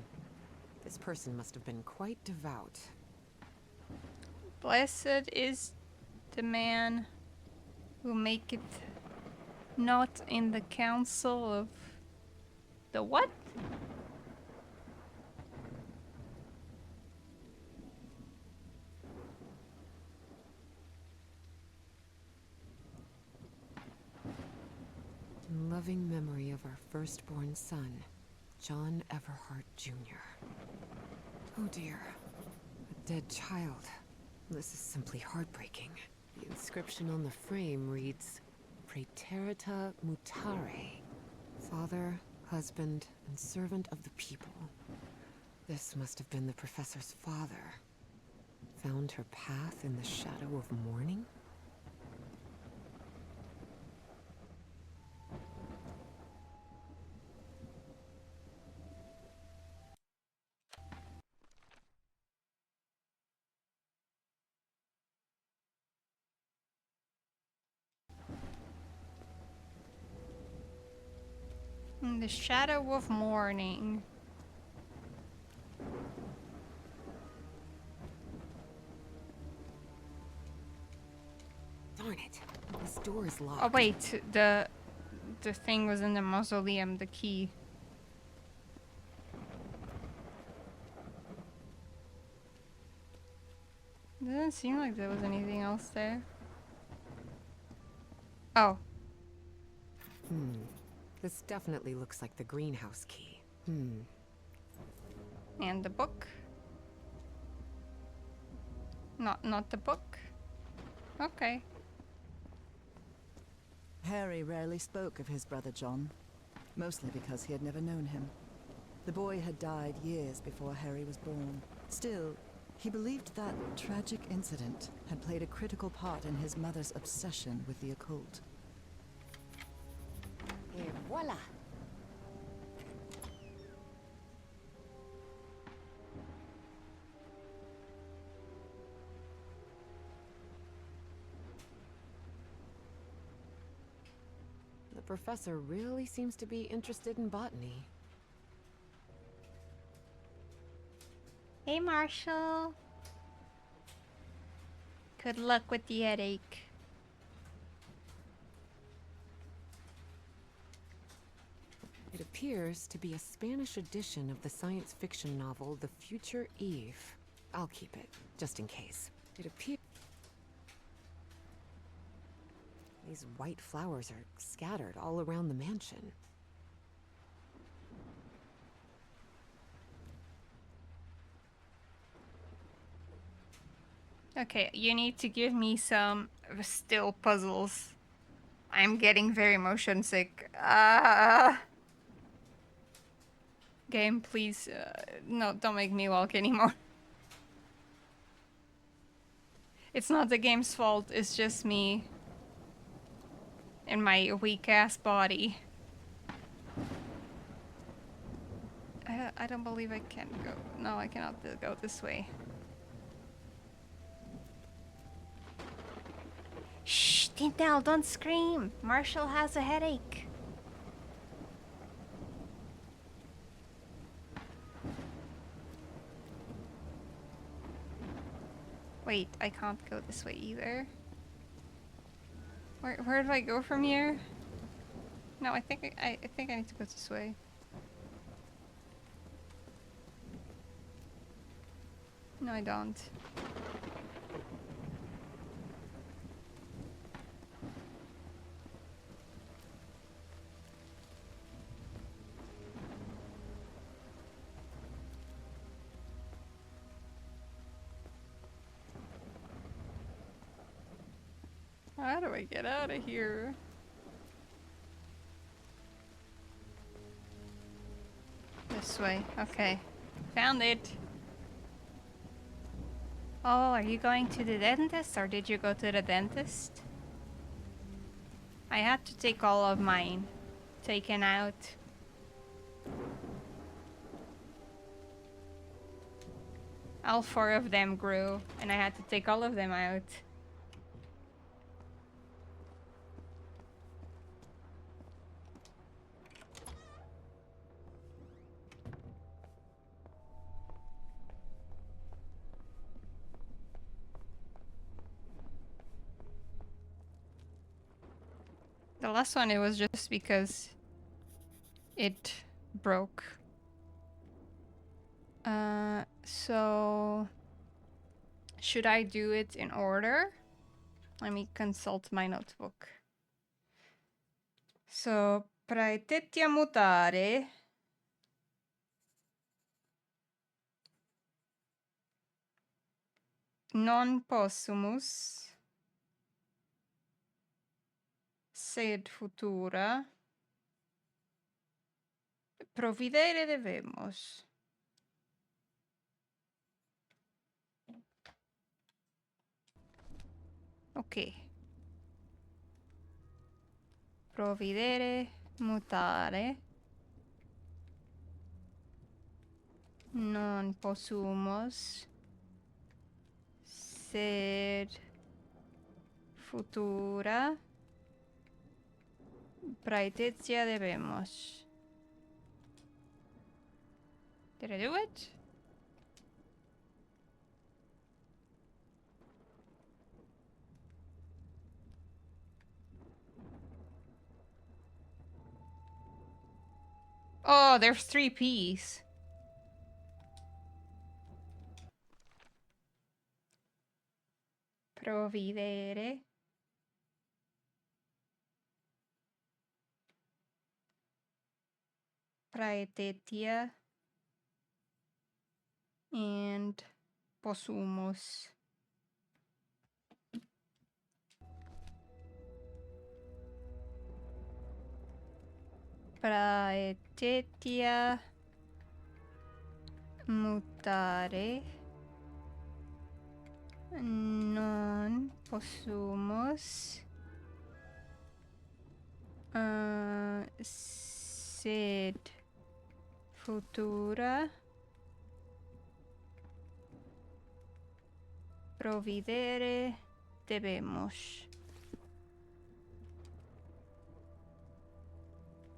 This person must have been quite devout. Blessed is the man who maketh not in the counsel of the what? In loving memory of our firstborn son, John Everhart Jr. Oh dear. A dead child. This is simply heartbreaking. The inscription on the frame reads, Praeterita mutare. Father, husband, and servant of the people. This must have been the professor's father. Found her path in the shadow of mourning? In the shadow of morning. Darn it. This door is locked. Oh wait, the thing was in the mausoleum, the key. Doesn't seem like there was anything else there. Oh. This definitely looks like the greenhouse key. And the book. Not the book. Okay. Harry rarely spoke of his brother John, mostly because he had never known him. The boy had died years before Harry was born. Still, he believed that tragic incident had played a critical part in his mother's obsession with the occult. Et voila! The professor really seems to be interested in botany. Hey, Marshall. Good luck with the headache. It appears to be a Spanish edition of the science fiction novel The Future Eve. I'll keep it, just in case. It appears... These white flowers are scattered all around the mansion. Okay, you need to give me some still puzzles. I'm getting very motion sick. Game, please. No, don't make me walk anymore. It's not the game's fault, it's just me. And my weak-ass body. I don't believe I can go. No, I cannot go this way. Shh, Tintel, don't scream. Marshall has a headache. Wait, I can't go this way either. Where do I go from here? No, I think I think I need to go this way. No, I don't. How do I get out of here? This way. Okay. Found it. Oh, are you going to the dentist or did you go to the dentist? I had to take all of mine taken out. All 4 of them grew and I had to take all of them out. The last one, it was just because it broke. So should I do it in order? Let me consult my notebook. So, praetetia mutare. Non possumus sed futura providere debemos. Ok. Providere mutare. Non possumus sed futura praetetia debemos. Did I do it? Oh, there's 3 P's. Providere. Praetetia. And possumus. Praetetia mutare. Non possumus sed futura providere debemos.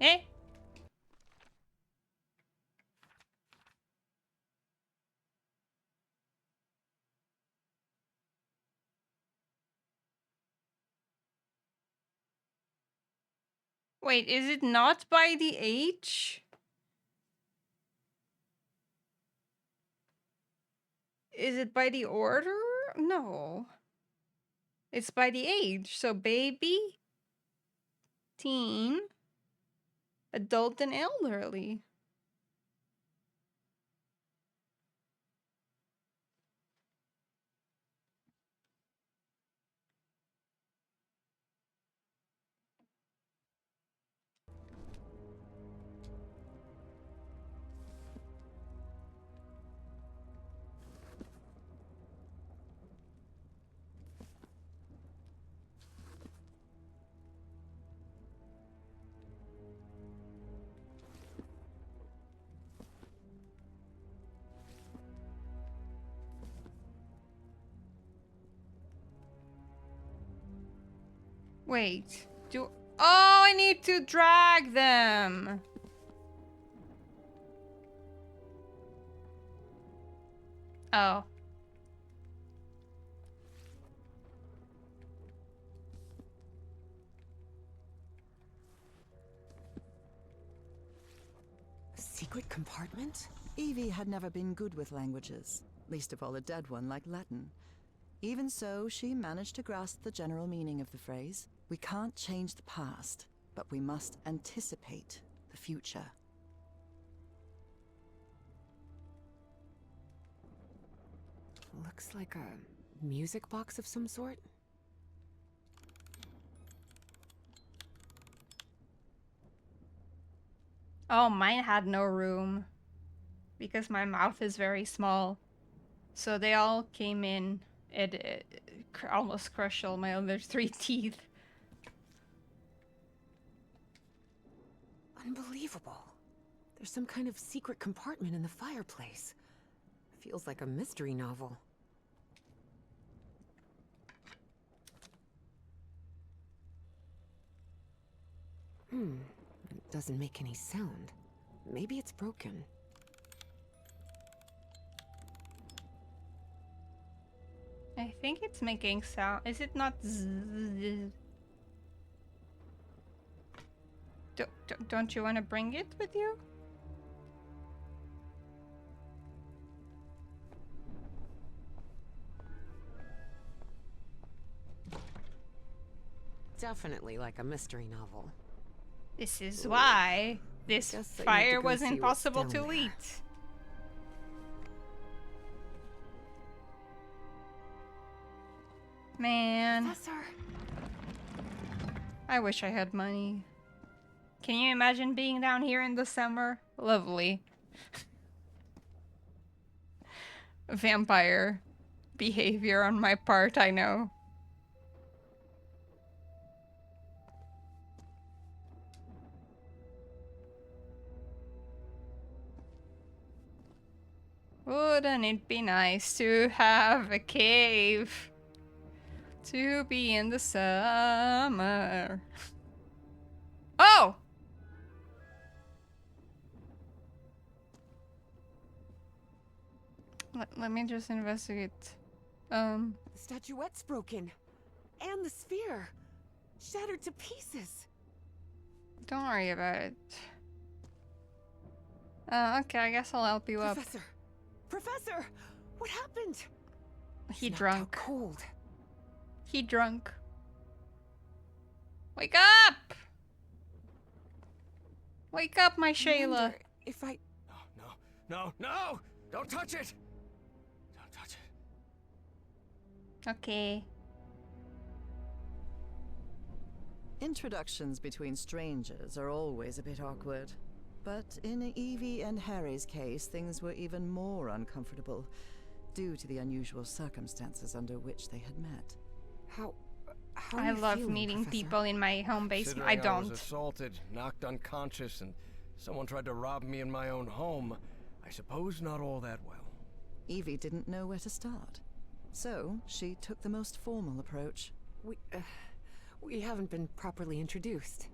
Eh? Wait, is it not by the age? Is it by the order? No. It's by the age. So baby, teen, adult, and elderly. Wait, oh, I need to drag them. Oh. A secret compartment? Evie had never been good with languages, least of all a dead one like Latin. Even so, she managed to grasp the general meaning of the phrase. We can't change the past, but we must anticipate the future. Looks like a music box of some sort. Oh, mine had no room. Because my mouth is very small. So they all came in. It almost crushed all my other 3 teeth. Unbelievable. There's some kind of secret compartment in the fireplace. Feels like a mystery novel. It doesn't make any sound. Maybe it's broken. I think it's making sound. Is it not zzz? Don't you want to bring it with you? Definitely like a mystery novel. This is why this Guess I need fire to go was see what's impossible down to there. eat. Man, Professor! I wish I had money. Can you imagine being down here in the summer? Lovely. Vampire behavior on my part, I know. Wouldn't it be nice to have a cave to be in the summer? Oh! Let me just investigate. The statuette's broken. And the sphere. Shattered to pieces. Don't worry about it. Okay, I guess I'll help you up. Professor! Professor! What happened? He Knocked out drunk. cold. He drunk. Wake up! Wake up, my Shayla. Wonder if I... No! Don't touch it! Don't touch it. Okay. Introductions between strangers are always a bit awkward. But in Evie and Harry's case, things were even more uncomfortable, due to the unusual circumstances under which they had met. How are I you love feeling, meeting Professor? people in my home base. Considering I I don't. was assaulted, knocked unconscious, and someone tried to rob me in my own home, I suppose not all that well. Evie didn't know where to start. So, she took the most formal approach. We haven't been properly introduced.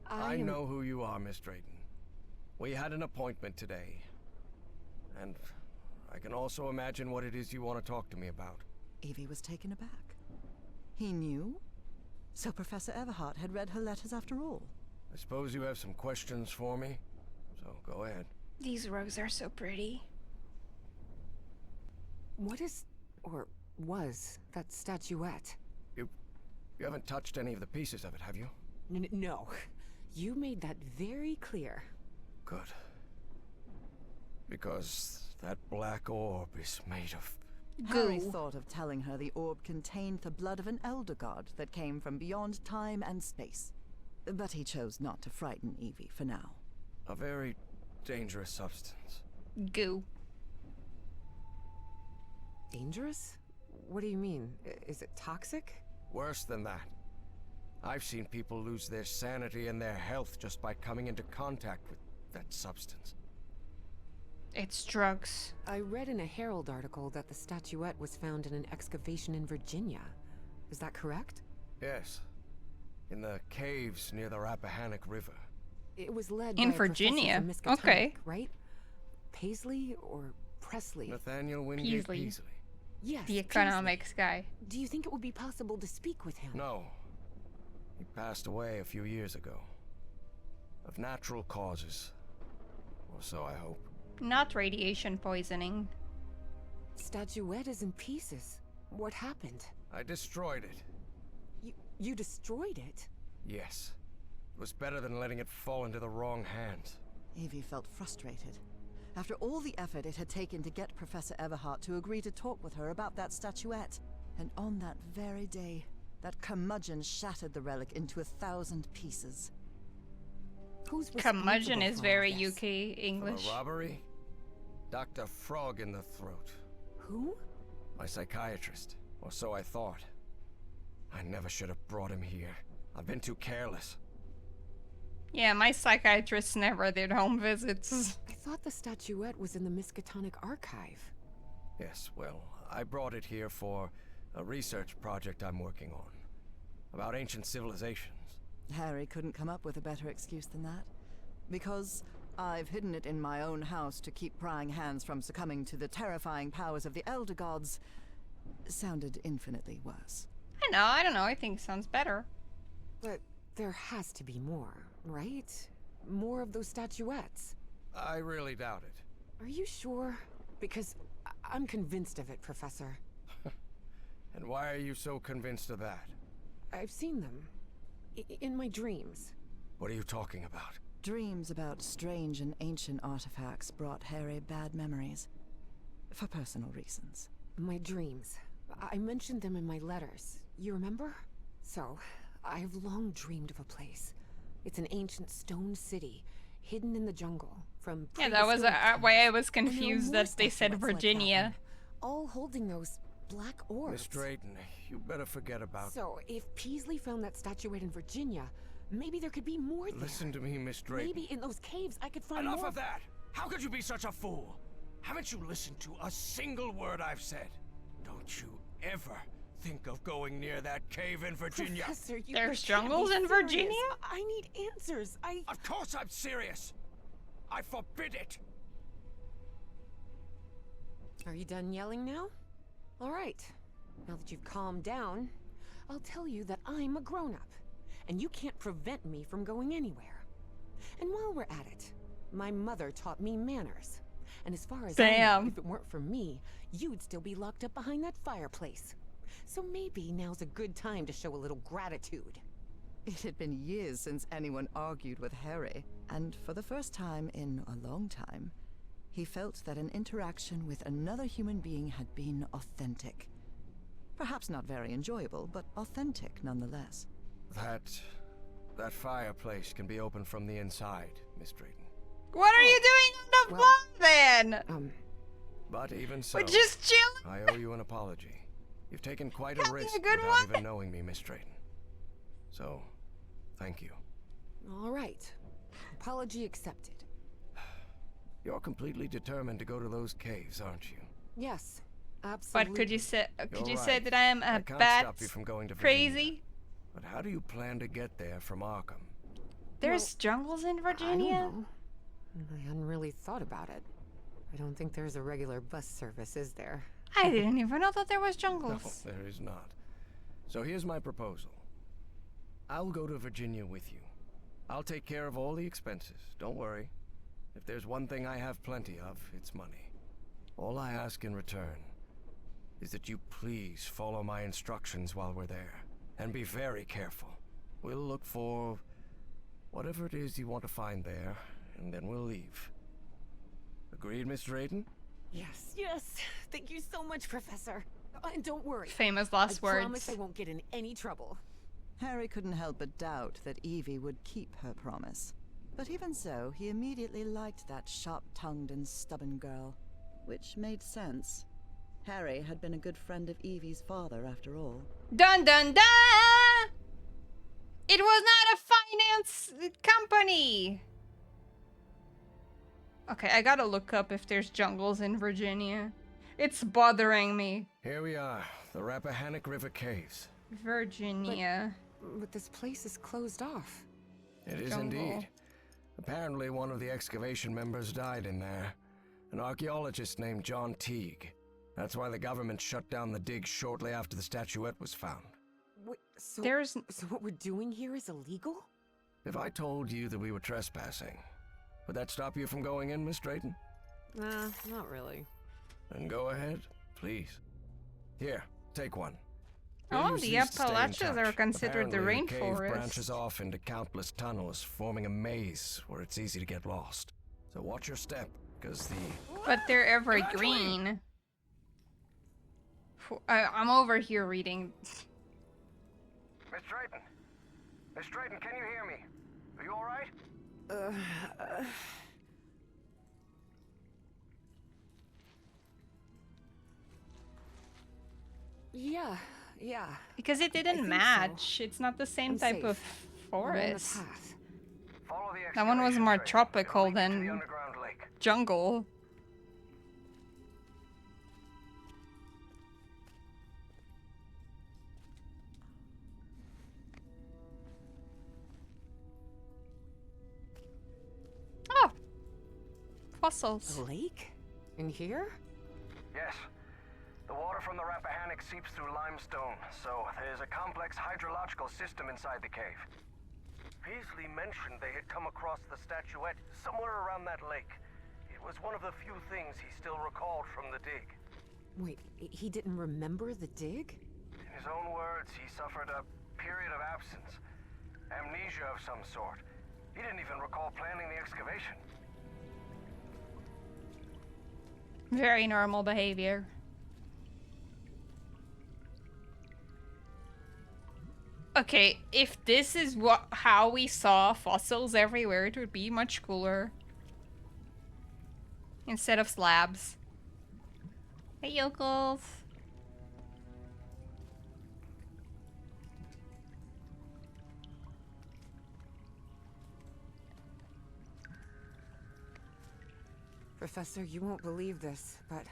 I know who you are, Miss Drayton. We had an appointment today. And I can also imagine what it is you want to talk to me about. Evie was taken aback. He knew? So Professor Everhart had read her letters after all. I suppose you have some questions for me? So go ahead. These roses are so pretty. What is, or was, that statuette? You haven't touched any of the pieces of it, have you? No. You made that very clear. Good. Because that black orb is made of... Harry Goo. thought of telling her the orb contained the blood of an elder god that came from beyond time and space. But he chose not to frighten Evie for now. a very dangerous substance. Goo. Dangerous? What do you mean? Is it toxic? Worse than that. I've seen people lose their sanity and their health just by coming into contact with that substance. It's drugs. I read in a Herald article that the statuette was found in an excavation in Virginia. Is that correct? Yes. In the caves near the Rappahannock River. It was led In by a professor Virginia? from Miskatonic, Okay. right? Paisley or Presley? Nathaniel Wingate Peasley. Peasley. Yes. The Paisley. economics guy. Do you think it would be possible to speak with him? No. He passed away a few years ago. Of natural causes. Or so I hope. Not radiation poisoning. Statuette is in pieces. What happened? I destroyed it. You destroyed it? Yes. It was better than letting it fall into the wrong hands. Evie felt frustrated. After all the effort it had taken to get Professor Everhart to agree to talk with her about that statuette. And on that very day, that curmudgeon shattered the relic into 1,000 pieces. Who's Curmudgeon responsible is for very all this? UK For English. the robbery? Dr. Frog in the throat. Who? My psychiatrist. Or so I thought. I never should have brought him here. I've been too careless. Yeah, my psychiatrist never did home visits. I thought the statuette was in the Miskatonic archive. Yes, well, I brought it here for a research project I'm working on. About ancient civilizations. Harry couldn't come up with a better excuse than that. Because I've hidden it in my own house to keep prying hands from succumbing to the terrifying powers of the Elder Gods sounded infinitely worse. I don't know, I think it sounds better. But there has to be more, right? more of those statuettes. I really doubt it. Are you sure? Because I'm convinced of it, Professor. And why are you so convinced of that? I've seen them. In my dreams. What are you talking about? Dreams about strange and ancient artifacts brought Harry bad memories. For personal reasons. My dreams. I mentioned them in my letters. You remember? So, I've long dreamed of a place. It's an ancient stone city, hidden in the jungle. From Yeah, that was why I was And there are confused more that they said statuettes like that Virginia. one, all holding those black orbs. Miss Drayton, you better forget about... So, if Peasley found that statuette in Virginia, maybe there could be more there. Listen to me, Miss Drayton. Maybe in those caves I could find Enough more. of that! How could you be such a fool? Haven't you listened to a single word I've said? Don't you ever think of going near that cave in Virginia. Professor, you There's can't be jungles in serious. Virginia? I need answers. Of course I'm serious. I forbid it. Are you done yelling now? All right. Now that you've calmed down, I'll tell you that I'm a grown-up, and you can't prevent me from going anywhere. And while we're at it, my mother taught me manners. And as far as I know, Damn. if it weren't for me, you'd still be locked up behind that fireplace. So maybe now's a good time to show a little gratitude. It had been years since anyone argued with Harry, and for the first time in a long time, he felt that an interaction with another human being had been authentic. Perhaps not very enjoyable, but authentic nonetheless. That fireplace can be opened from the inside, Miss Drayton. What are you doing on the well, floor then? But even so, We're just chilling. I owe you an apology. You've taken quite a Having a risk good without one. even knowing me, Miss Drayton. So, thank you. All right. Apology accepted. You're completely determined to go to those caves, aren't you? Yes, absolutely. But could you say You're say right. that I am I a can't bat stop you from going to Virginia. crazy? But how do you plan to get there from Arkham? There's jungles in I Virginia? don't know. I hadn't really thought about it. I don't think there's a regular bus service, is there? I didn't even know that there was No, jungles. there is not. So here's my proposal. I'll go to Virginia with you. I'll take care of all the expenses. Don't worry. If there's one thing I have plenty of, it's money. All I ask in return is that you please follow my instructions while we're there. And be very careful. We'll look for whatever it is you want to find there, and then we'll leave. Agreed, Miss Drayton? Yes, yes. Thank you so much, Professor. And don't worry. Famous last I words. promise I won't get in any trouble. Harry couldn't help but doubt that Evie would keep her promise. But even so, he immediately liked that sharp-tongued and stubborn girl. Which made sense. Harry had been a good friend of Evie's father, after all. Dun dun dun! It was not a finance company! Okay, I gotta look up if there's jungles in Virginia. It's bothering me. Here we are, the Rappahannock River Caves. Virginia. But this place is closed off. It is Jungle. indeed. Apparently one of the excavation members died in there. An archaeologist named John Teague. That's why the government shut down the dig shortly after the statuette was found. Wait, so, There's... so what we're doing here is illegal? If I told you that we were trespassing, would that stop you from going in, Miss Drayton? Nah, not really. Then go ahead, please. Here, take one. Oh, Use the these to stay in Appalachians are touch. considered the Apparently, cave rainforest. branches off into countless tunnels, forming a maze where it's easy to get lost. So watch your step, because the... But they're evergreen. I'm over here reading. Miss Drayton! Miss Drayton, can you hear me? Are you alright? Yeah. Because it think didn't so. match. It's not the same I'm type safe. of I'm on the forest. path. Follow the That one was excavation more trail. tropical It'll lead you to the than underground lake. jungle. Oh! Fossils. A lake? In here? Yes. The water from the Rappahannock seeps through limestone, so there's a complex hydrological system inside the cave. Peasley mentioned they had come across the statuette somewhere around that lake. It was one of the few things he still recalled from the dig. Wait, he didn't remember the dig? In his own words, he suffered a period of absence. Amnesia of some sort. He didn't even recall planning the excavation. Very normal behavior. Okay, if this is how we saw fossils everywhere, it would be much cooler. Instead of slabs. Hey, yokels. Professor, you won't believe this, but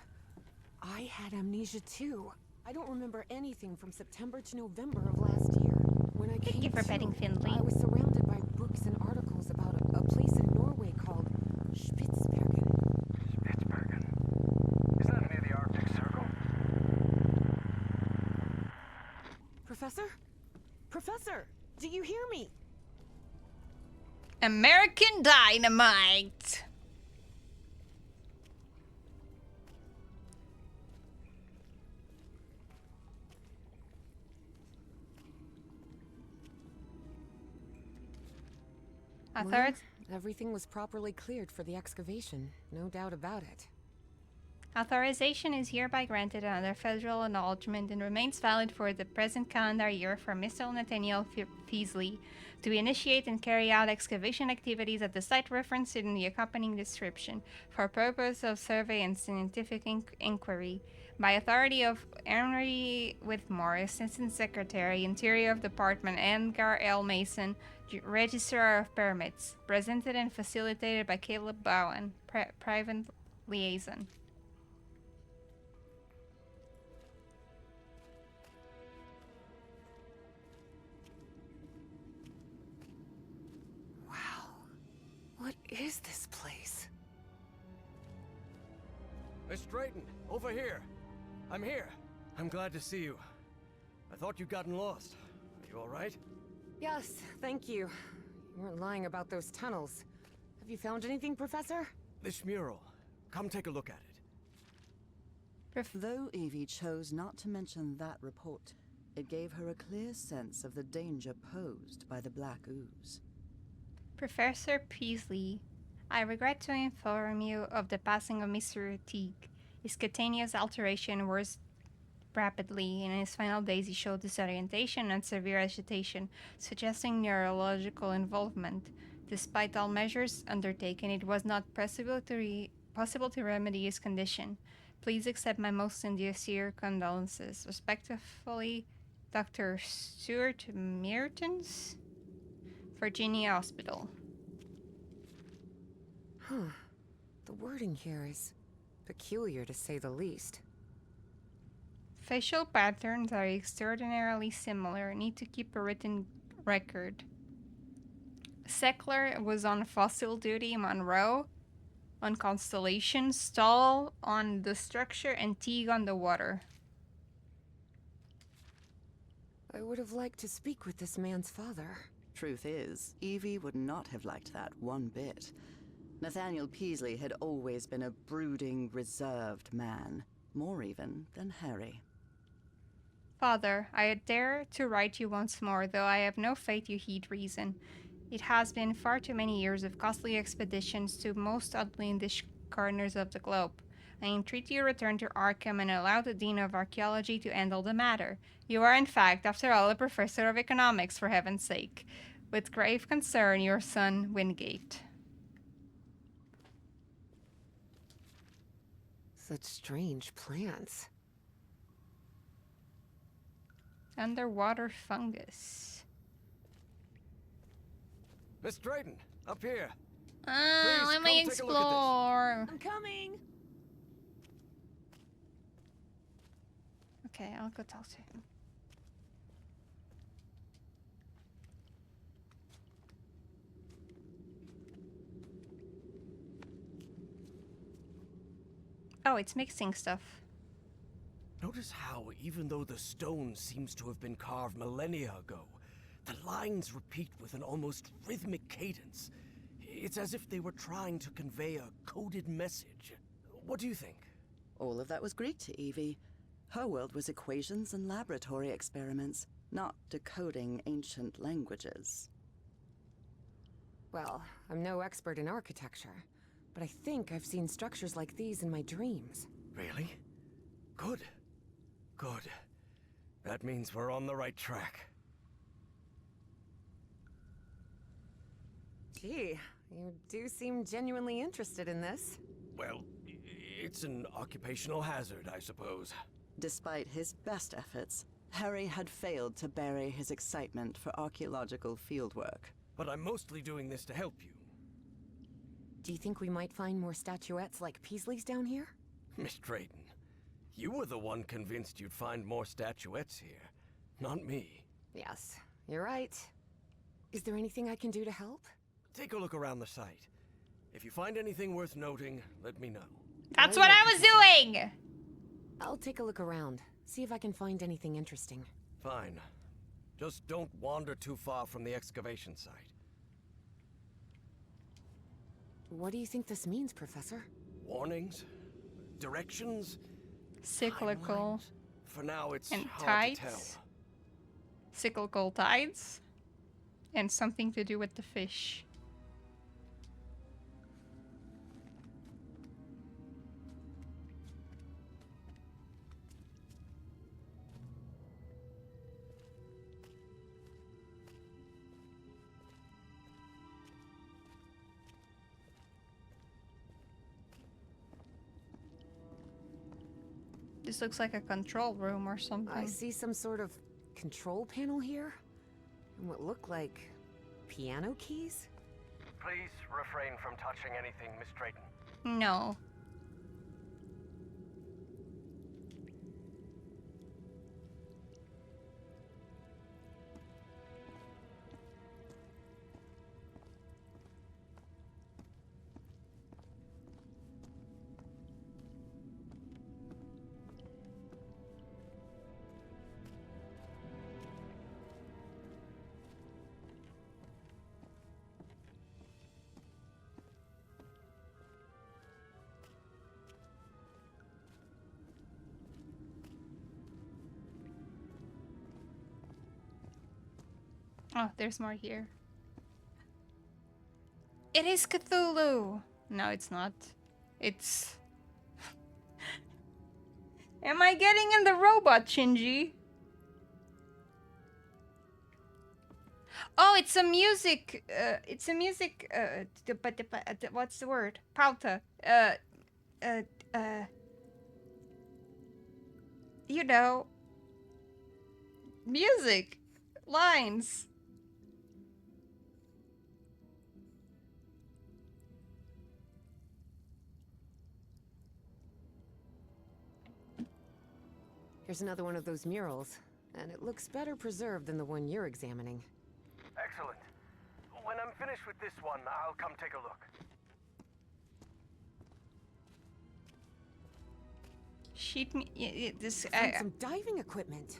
I had amnesia too. I don't remember anything from September to November of last year. When I Thank came you for to, petting Findlay. I was surrounded by books and articles about a place in Norway called Spitsbergen. Spitsbergen. Is that near the Arctic Circle? Professor? Professor, do you hear me? American Dynamite. Well, everything was properly cleared for the excavation, no doubt about it. Authorization is hereby granted under federal acknowledgement and remains valid for the present calendar year for Mr. Nathaniel Peasley to initiate and carry out excavation activities at the site referenced in the accompanying description for purpose of survey and scientific inquiry by authority of Henry Whitmore, Assistant Secretary, Interior Department, Edgar L. Mason, Registrar of Permits, presented and facilitated by Caleb Bowen, Private Liaison. Wow. What is this place? Miss Drayton, over here. I'm here. I'm glad to see you. I thought you'd gotten lost. Are you all right? Yes, thank you. You weren't lying about those tunnels. Have you found anything, Professor? This mural. Come take a look at it. Though Evie chose not to mention that report, it gave her a clear sense of the danger posed by the black ooze. Professor Peasley, I regret to inform you of the passing of Mr. Teague. His cutaneous alteration worsened rapidly. In his final days, he showed disorientation and severe agitation, suggesting neurological involvement. Despite all measures undertaken, it was not possible to remedy his condition. Please accept my most sincere condolences. Respectfully, Dr. Stuart Mertens, Virginia Hospital. Huh. The wording here is peculiar, to say the least. Facial patterns are extraordinarily similar. Need to keep a written record. Seckler was on fossil duty, Monroe on Constellation, Stahl on the structure, and Teague on the water. I would have liked to speak with this man's father. Truth is, Evie would not have liked that one bit. Nathaniel Peasley had always been a brooding, reserved man, more even than Harry. Father, I dare to write you once more, though I have no faith you heed reason. It has been far too many years of costly expeditions to most outlandish corners of the globe. I entreat you to return to Arkham and allow the Dean of Archaeology to handle the matter. You are, in fact, after all, a professor of economics, for heaven's sake. With grave concern, your son, Wingate. Such strange plants. Underwater fungus. Miss Drayton, up here. Let come me take a look at this. explore. I'm coming! Okay, I'll go talk to him. Oh, it's mixing stuff. Notice how, even though the stone seems to have been carved millennia ago, The lines repeat with an almost rhythmic cadence. It's as if they were trying to convey a coded message. What do you think? All of that was Greek to Evie. Her world was equations and laboratory experiments, not decoding ancient languages. Well, I'm no expert in architecture, but I think I've seen structures like these in my dreams. Really? Good. Good. That means we're on the right track. Gee, you do seem genuinely interested in this. Well, it's an occupational hazard, I suppose. Despite his best efforts, Harry had failed to bury his excitement for archaeological fieldwork. But I'm mostly doing this to help you. Do you think we might find more statuettes like Peasley's down here? Miss Drayton, you were the one convinced you'd find more statuettes here, not me. Yes, you're right. Is there anything I can do to help? Take a look around the site. If you find anything worth noting, let me know. That's what I was doing! I'll take a look around, see if I can find anything interesting. Fine. Just don't wander too far from the excavation site. What do you think this means, Professor? Warnings? Directions? Cyclical. Timelines? For now, it's And hard to tell. tides. Cyclical tides. And something to do with the fish. This looks like a control room or something. I see some sort of control panel here. And what look like piano keys? Please refrain from touching anything, Miss Drayton. No. Oh, there's more here. It is Cthulhu! No, it's not. It's... Am I getting in the robot, Shinji? Oh, it's a music... it's a music... what's the word? Pauta. You know... Music. Lines. Here's another one of those murals, and it looks better preserved than the one you're examining. Excellent. When I'm finished with this one, I'll come take a look. Sheet me... this... Found some diving equipment.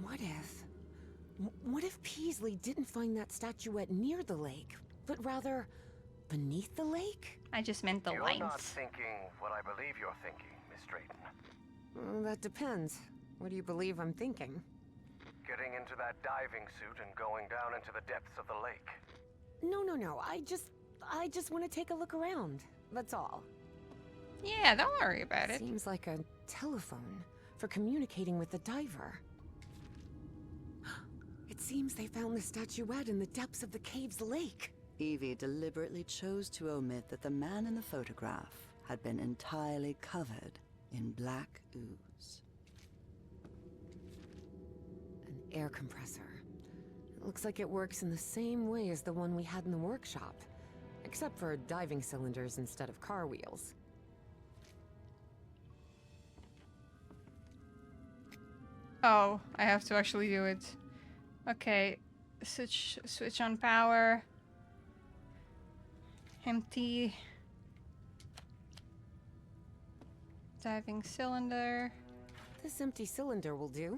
What if Peasley didn't find that statuette near the lake, but rather beneath the lake? I just meant the You're lines. not thinking what I believe you're thinking, Miss Drayton. Well, that depends. What do you believe I'm thinking? Getting into that diving suit and going down into the depths of the lake. No. I just want to take a look around. That's all. Yeah, don't worry about it. Seems like a telephone for communicating with the diver. It seems they found the statuette in the depths of the cave's lake. Evie deliberately chose to omit that the man in the photograph had been entirely covered in black ooze. An air compressor. It looks like it works in the same way as the one we had in the workshop, except for diving cylinders instead of car wheels. Oh, I have to actually do it. Okay, switch on power. Empty. Diving cylinder. This empty cylinder will do.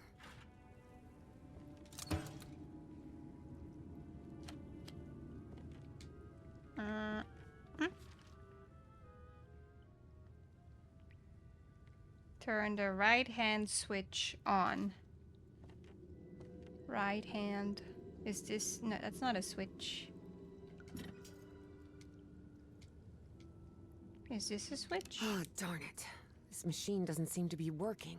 Turn the right hand switch on. Right hand. Is this... No, that's not a switch. Is this a switch? Oh, darn it. This machine doesn't seem to be working.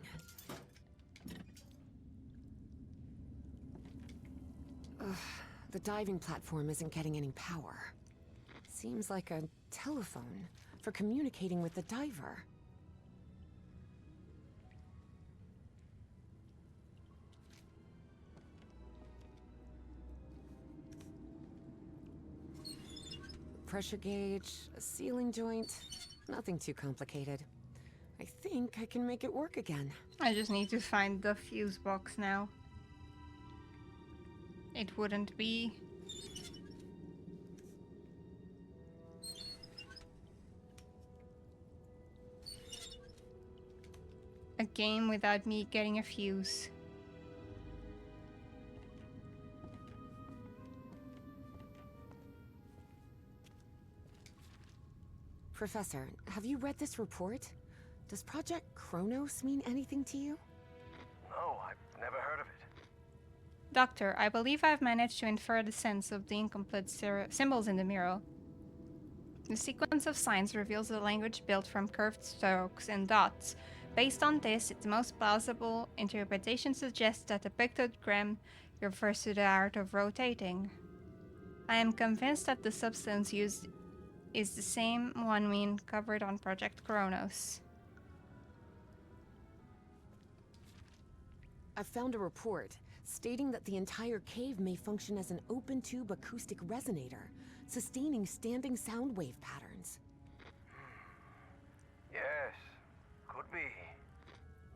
Ugh, the diving platform isn't getting any power. Seems like a telephone for communicating with the diver. Pressure gauge, a sealing joint, nothing too complicated. I think I can make it work again. I just need to find the fuse box now. It wouldn't be. A game without me getting a fuse. Professor, have you read this report? Does Project Kronos mean anything to you? No, I've never heard of it. Doctor, I believe I've managed to infer the sense of the incomplete symbols in the mural. The sequence of signs reveals a language built from curved strokes and dots. Based on this, its most plausible interpretation suggests that the pictogram refers to the art of rotating. I am convinced that the substance used is the same one we uncovered on Project Kronos. I found a report stating that the entire cave may function as an open-tube acoustic resonator, sustaining standing sound wave patterns. Yes, could be.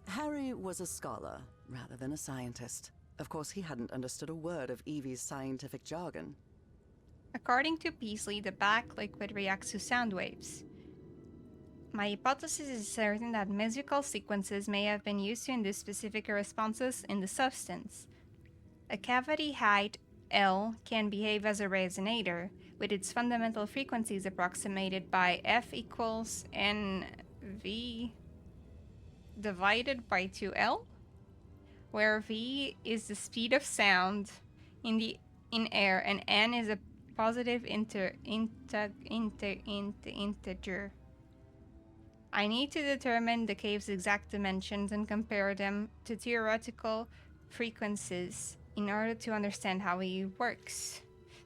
Harry was a scholar rather than a scientist. Of course, he hadn't understood a word of Evie's scientific jargon. According to Peasley, the black liquid reacts to sound waves. My hypothesis is certain that musical sequences may have been used to induce specific responses in the substance. A cavity height L can behave as a resonator, with its fundamental frequencies approximated by F equals NV divided by 2L, where V is the speed of sound in air and N is a positive integer. I need to determine the cave's exact dimensions and compare them to theoretical frequencies in order to understand how it works.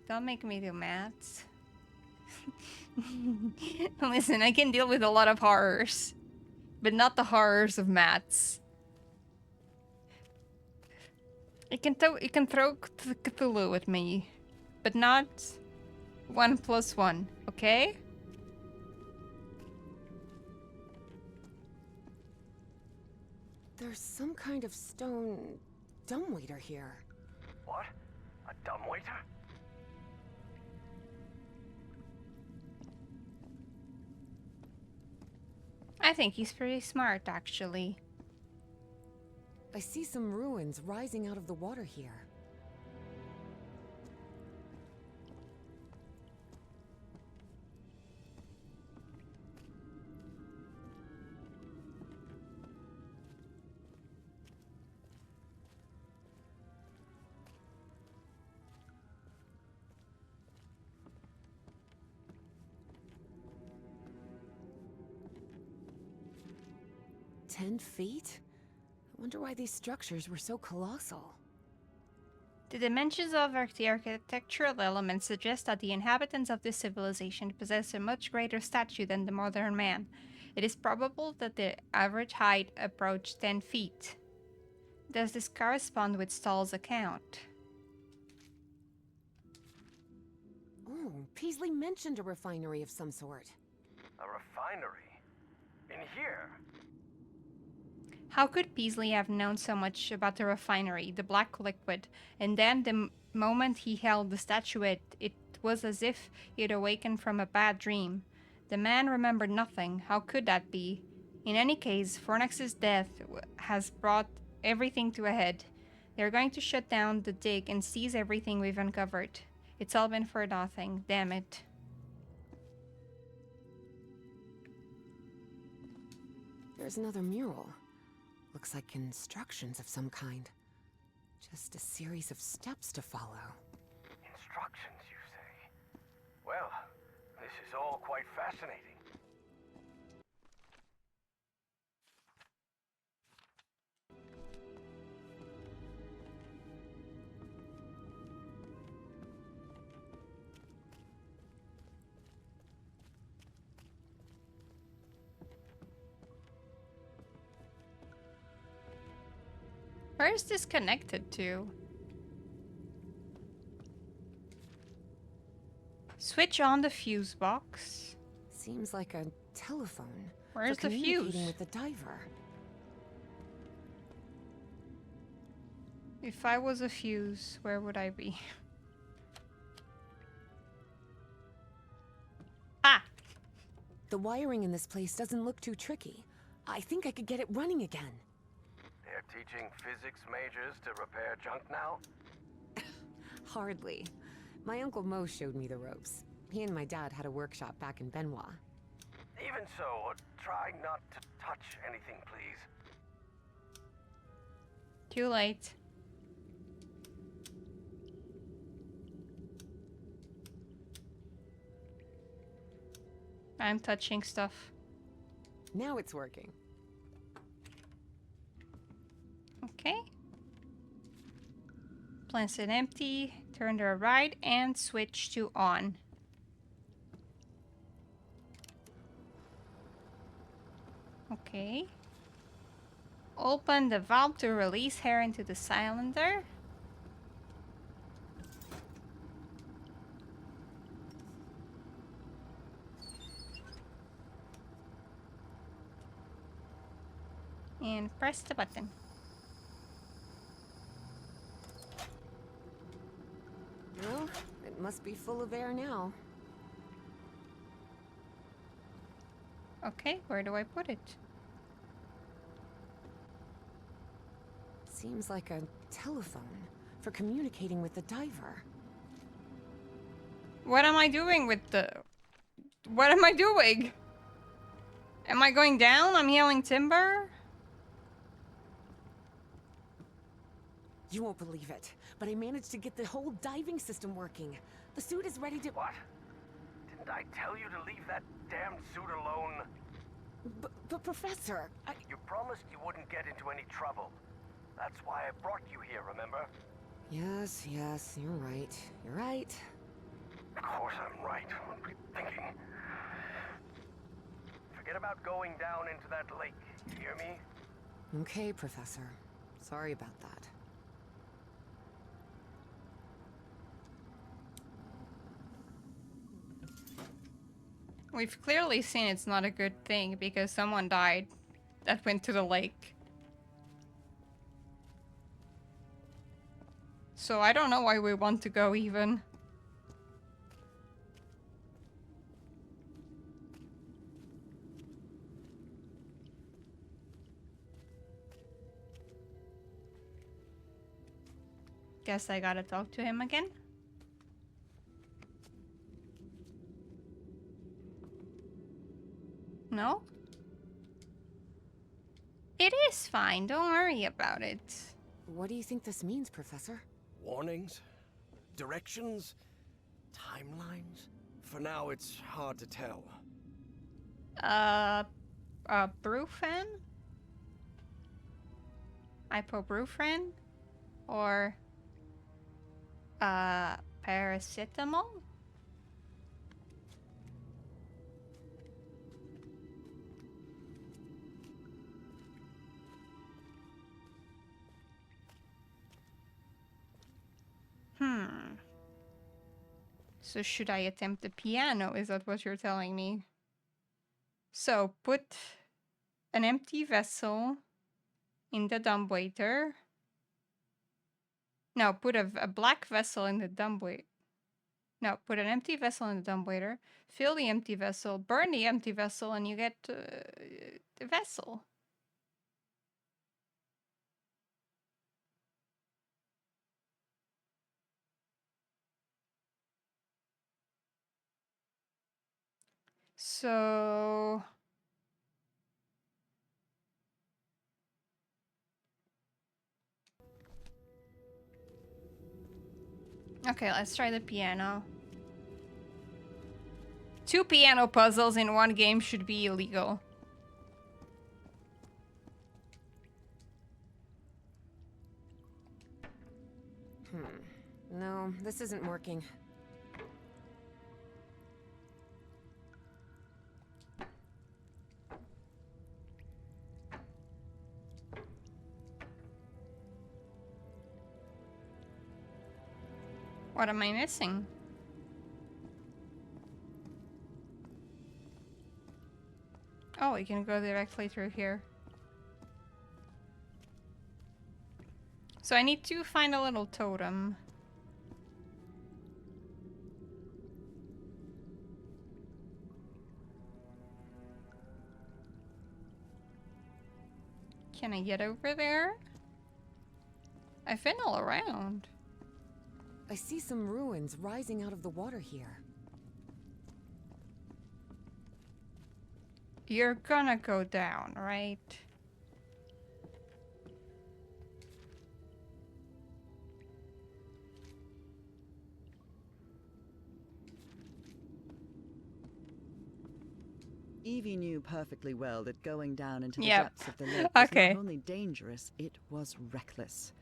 Don't make me do maths. Listen, I can deal with a lot of horrors, but not the horrors of maths. It can throw Cthulhu at me, but not 1 + 1, okay? There's some kind of stone dumbwaiter here. What? A dumbwaiter? I think he's pretty smart, actually. I see some ruins rising out of the water here. "10 feet? I wonder why these structures were so colossal." The dimensions of the architectural elements suggest that the inhabitants of this civilization possess a much greater stature than the modern man. It is probable that the average height approached 10 feet. Does this correspond with Stahl's account? Oh, Peasley mentioned a refinery of some sort. A refinery? In here? How could Peasley have known so much about the refinery, the black liquid, and then the moment he held the statuette, it was as if he had awakened from a bad dream. The man remembered nothing. How could that be? In any case, Fornax's death has brought everything to a head. They're going to shut down the dig and seize everything we've uncovered. It's all been for nothing. Damn it. There's another mural. Looks like instructions of some kind. Just a series of steps to follow. Instructions, you say? Well, this is all quite fascinating. Where is this connected to? Switch on the fuse box. Seems like a telephone. Where's for the communicating fuse? with the diver. If I was a fuse, where would I be? Ah! The wiring in this place doesn't look too tricky. I think I could get it running again. They're teaching physics majors to repair junk now? Hardly. My Uncle Mo showed me the ropes. He and my dad had a workshop back in Benoit. Even so, try not to touch anything, please. Too late. I'm touching stuff. Now it's working. Okay. Place it empty, turn to right, and switch to on. Okay. Open the valve to release air into the cylinder. And press the button. Well, it must be full of air now. Okay, where do I put it? Seems like a telephone for communicating with the diver. What am I doing with the... What am I doing? Am I going down? I'm healing timber? You won't believe it, but I managed to get the whole diving system working. The suit is ready to... What? Didn't I tell you to leave that damn suit alone? But Professor, You promised you wouldn't get into any trouble. That's why I brought you here, remember? Yes, you're right. You're right. Of course I'm right. What were you thinking? Forget about going down into that lake. You hear me? Okay, Professor. Sorry about that. We've clearly seen it's not a good thing because someone died that went to the lake. So I don't know why we want to go even. Guess I gotta talk to him again. No? It is fine, don't worry about it. What do you think this means, Professor? Warnings? Directions? Timelines? For now, it's hard to tell. Brufen? Ibuprofen? Or, paracetamol? So should I attempt the piano? Is that what you're telling me? So put an empty vessel in the dumbwaiter. No, put a black vessel in the dumbwaiter. No, put an empty vessel in the dumbwaiter. Fill the empty vessel, burn the empty vessel, and you get the vessel. So Okay, let's try the piano. 2 piano puzzles in one game should be illegal. No, this isn't working. What am I missing? Oh, we can go directly through here. So I need to find a little totem. Can I get over there? I've been all around. I see some ruins rising out of the water here. You're gonna go down, right? Evie knew perfectly well that going down into the Yep. depths of the lake was Okay. not only dangerous, it was reckless.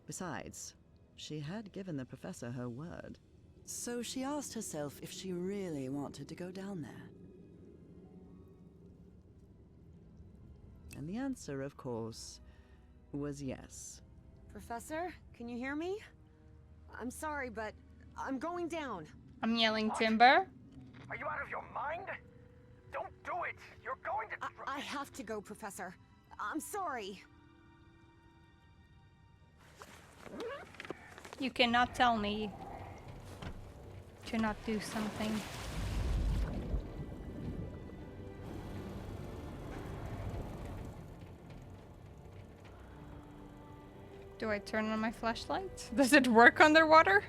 Besides, she had given the professor her word. So she asked herself if she really wanted to go down there. And the answer, of course, was yes. Professor, can you hear me? I'm sorry, but I'm going down. I'm yelling timber. Are you out of your mind? Don't do it! You're going to... I have to go, Professor. I'm sorry. You cannot tell me to not do something. Do I turn on my flashlight? Does it work underwater?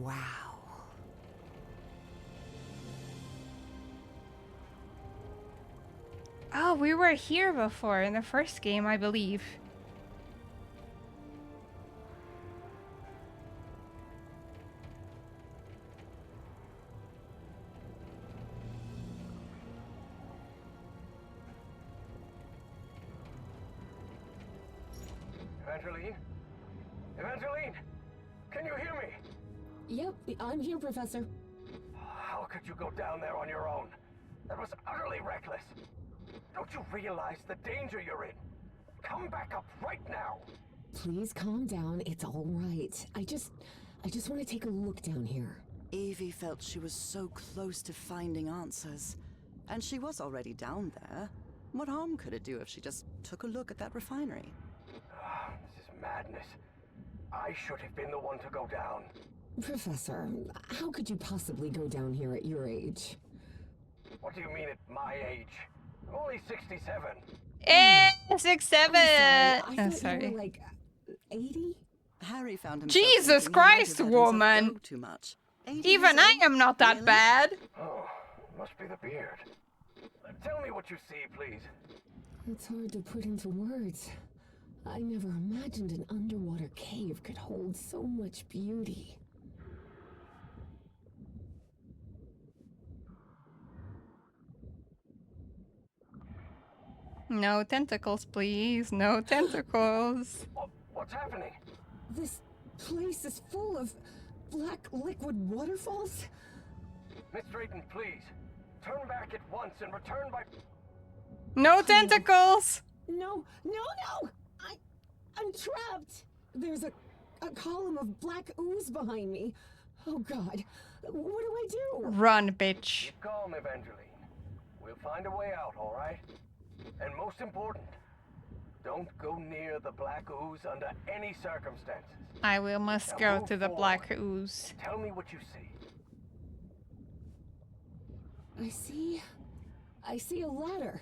Wow. Oh, we were here before in the first game, I believe. Evangeline? Evangeline! Can you hear me? Yep, I'm here, Professor. How could you go down there on your own? That was utterly reckless. Don't you realize the danger you're in? Come back up right now. Please calm down. It's all right. I just want to take a look down here. Evie felt she was so close to finding answers. And she was already down there. What harm could it do if she just took a look at that refinery? This is madness. I should have been the one to go down. Professor, how could you possibly go down here at your age? What do you mean at my age? I'm only 67. Eh, 6'7". I Oh, thought you sorry. were like 80? Harry found himself Jesus thinking he might have Christ, let himself woman. go too much. 80 Even years I old? am not that Really? bad. Oh, must be the beard. Tell me what you see, please. It's hard to put into words. I never imagined an underwater cave could hold so much beauty. No tentacles, please. No tentacles. What's happening? This place is full of black liquid waterfalls? Miss Drayton, please. Turn back at once and return by... No tentacles. No, no, no! I'm trapped! There's a column of black ooze behind me. Oh god, what do I do? Run, bitch. Calm, Evangeline. We'll find a way out, all right? And most important, don't go near the black ooze under any circumstances. I must Now go move to the forward. black ooze. Tell me what you see. I see a ladder.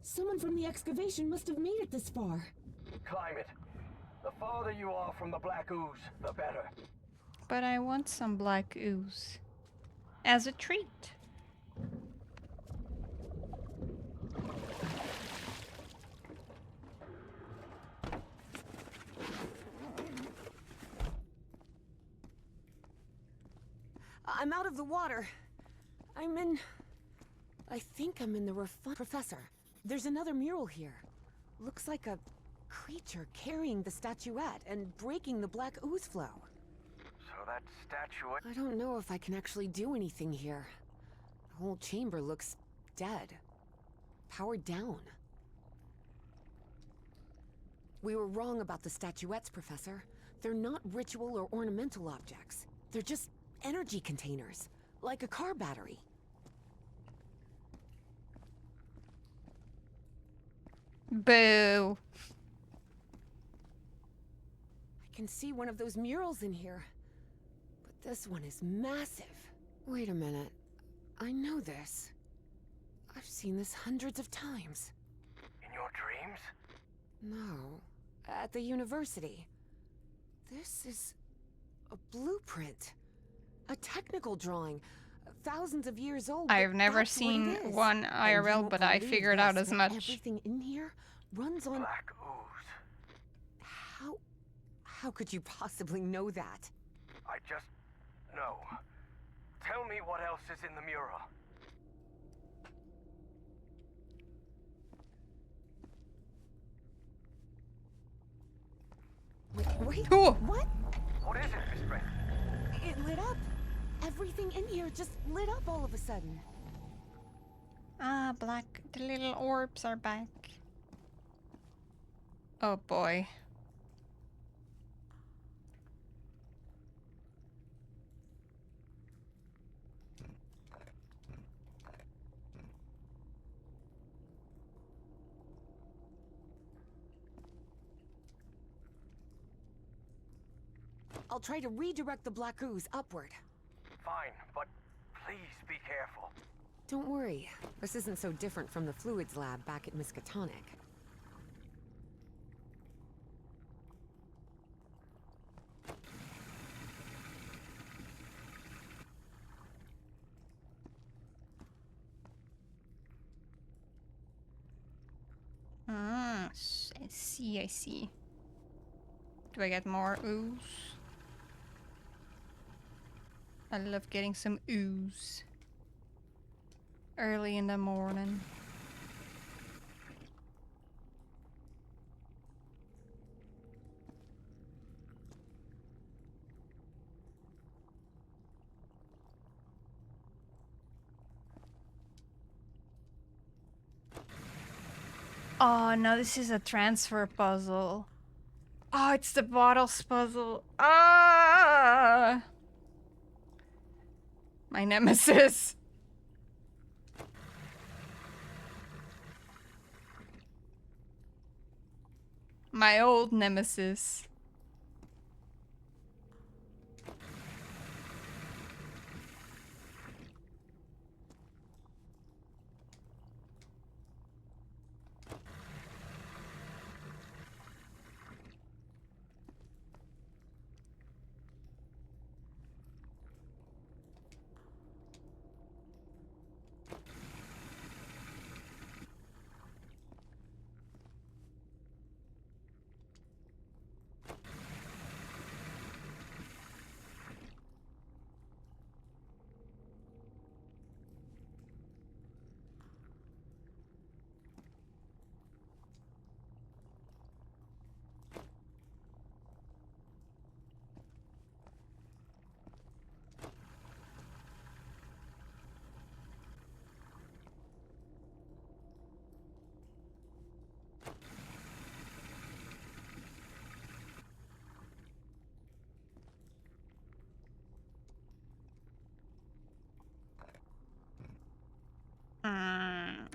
Someone from the excavation must have made it this far. Climb it. The farther you are from the black ooze, the better. But I want some black ooze. As a treat. I'm out of the water. I think I'm in the Professor, there's another mural here. Looks like a creature carrying the statuette and breaking the black ooze flow. So that statuette... I don't know if I can actually do anything here. The whole chamber looks dead. Powered down. We were wrong about the statuettes, Professor. They're not ritual or ornamental objects. They're just energy containers, like a car battery. Boo. I can see one of those murals in here. But this one is massive. Wait a minute. I know this. I've seen this hundreds of times. In your dreams? No. At the university. This is a blueprint. A technical drawing. Thousands of years old. I've but never that's what seen it is. one And you IRL, won't but I believe figured out this, as that much. Everything in here runs on... Black ooze. How could you possibly know that? I just know. Tell me what else is in the mural. Wait, Cool. what? What is it, Miss Brent? It lit up. Everything in here just lit up all of a sudden. Ah, black. The little orbs are back. Oh boy. I'll try to redirect the black ooze upward. Fine, but please be careful. Don't worry. This isn't so different from the fluids lab back at Miskatonic. Ah, I see, I see. Do I get more ooze? I love getting some ooze. Early in the morning. Oh no, this is a transfer puzzle. Oh, it's the bottles puzzle. Ah! My nemesis. My old nemesis.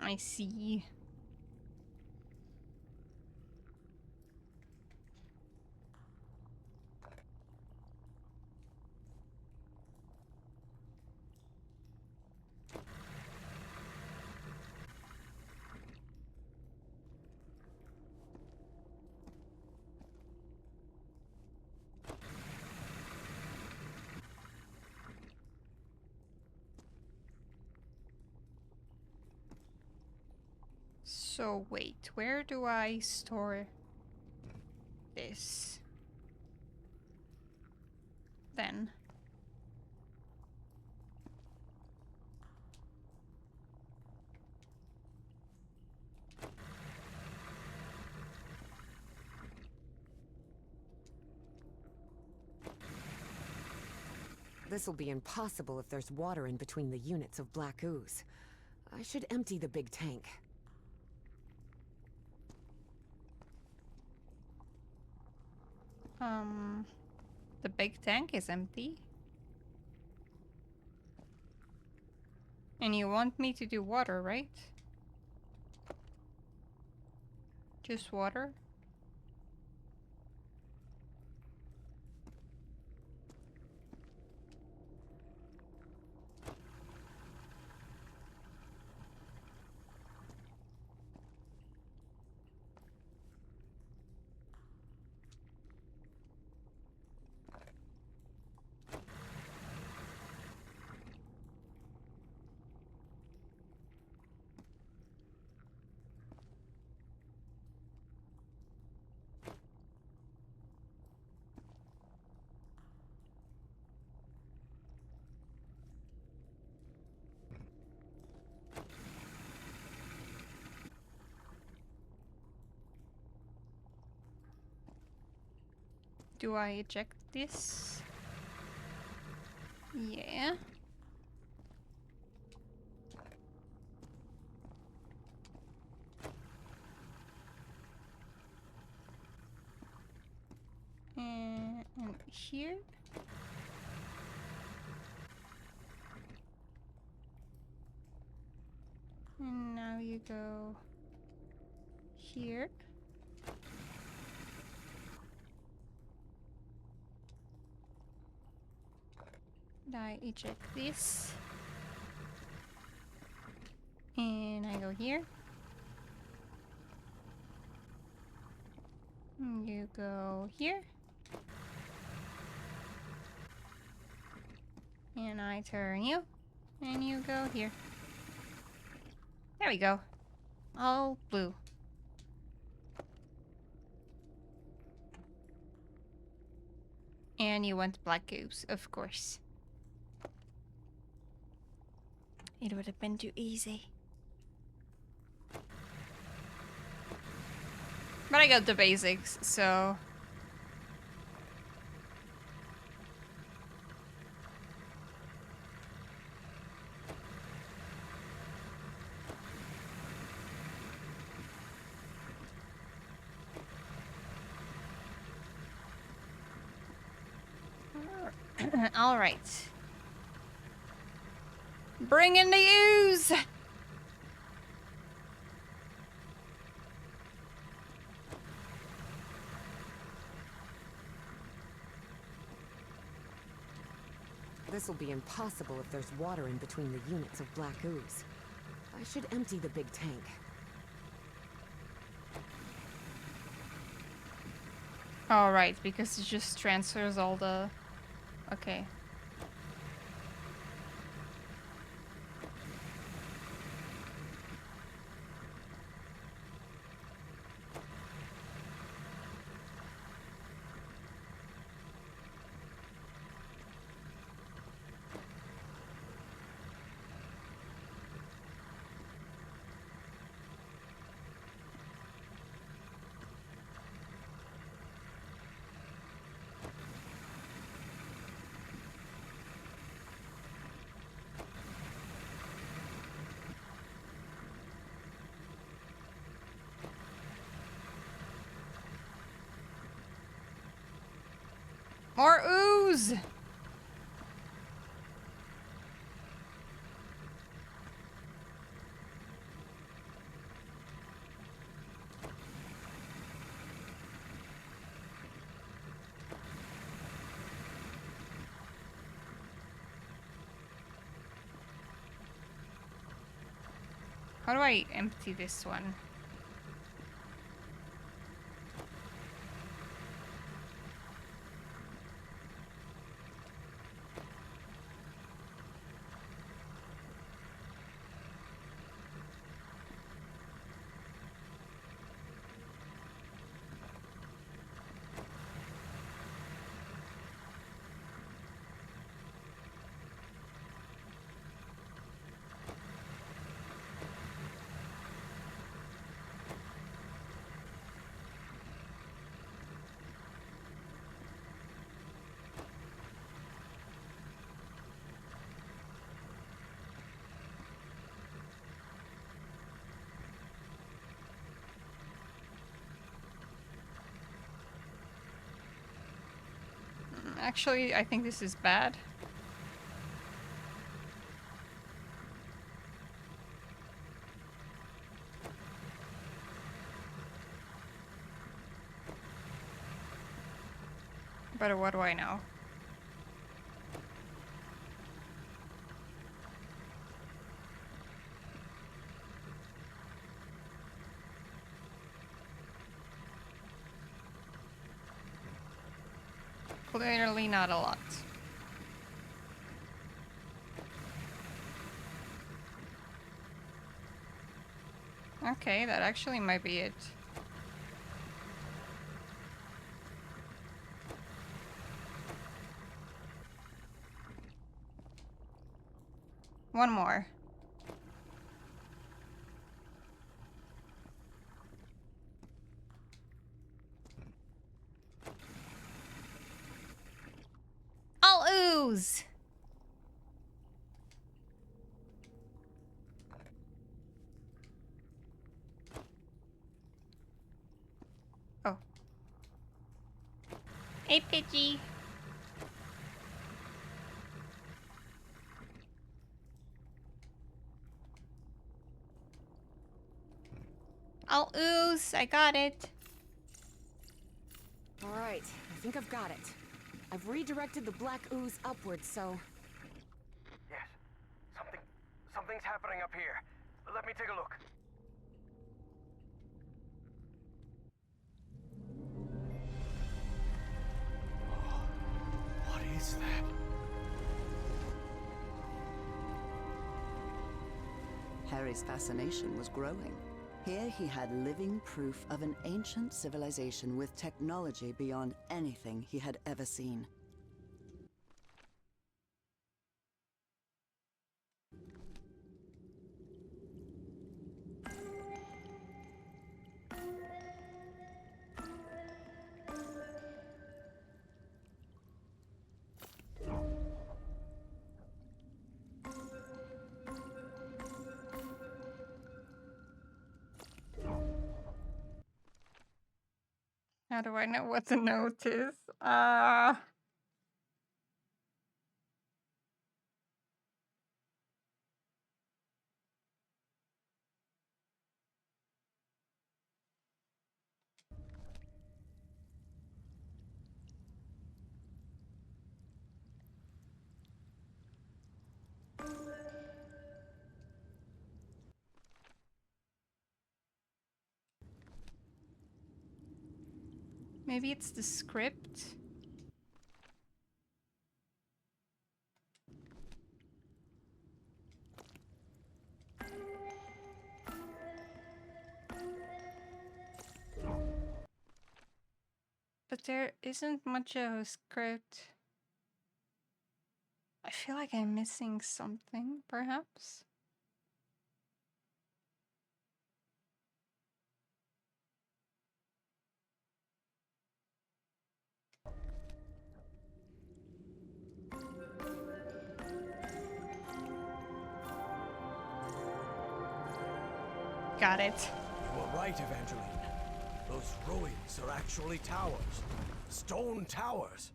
I see. So wait, where do I store this? Then. This'll be impossible if there's water in between the units of black ooze. I should empty the big tank. The big tank is empty. And you want me to do water, right? Just water? Do I eject this? Yeah. And here? And now you go here. I eject this. And I go here. And you go here. And I turn you. And you go here. There we go. All blue. And you want black goose, of course. It would have been too easy. But I got the basics, so... All right. Bring in the ooze! This'll be impossible if there's water in between the units of black ooze. I should empty the big tank. All right, because it just transfers all the... Okay. More ooze! How do I empty this one? Actually, I think this is bad. But what do I know? Clearly not a lot. Okay, that actually might be it. One more. I'll ooze! Oh. Hey, Pidgey. I'll ooze. I got it. Alright, I think I've got it. I've redirected the black ooze upwards, so... Yes. Something's happening up here. Let me take a look. What is that? Harry's fascination was growing. Here he had living proof of an ancient civilization with technology beyond anything he had ever seen. How do I know what the note is? Maybe it's the script? But there isn't much of a script. I feel like I'm missing something, perhaps? Got it. You were right, Evangeline. Those ruins are actually towers. Stone towers.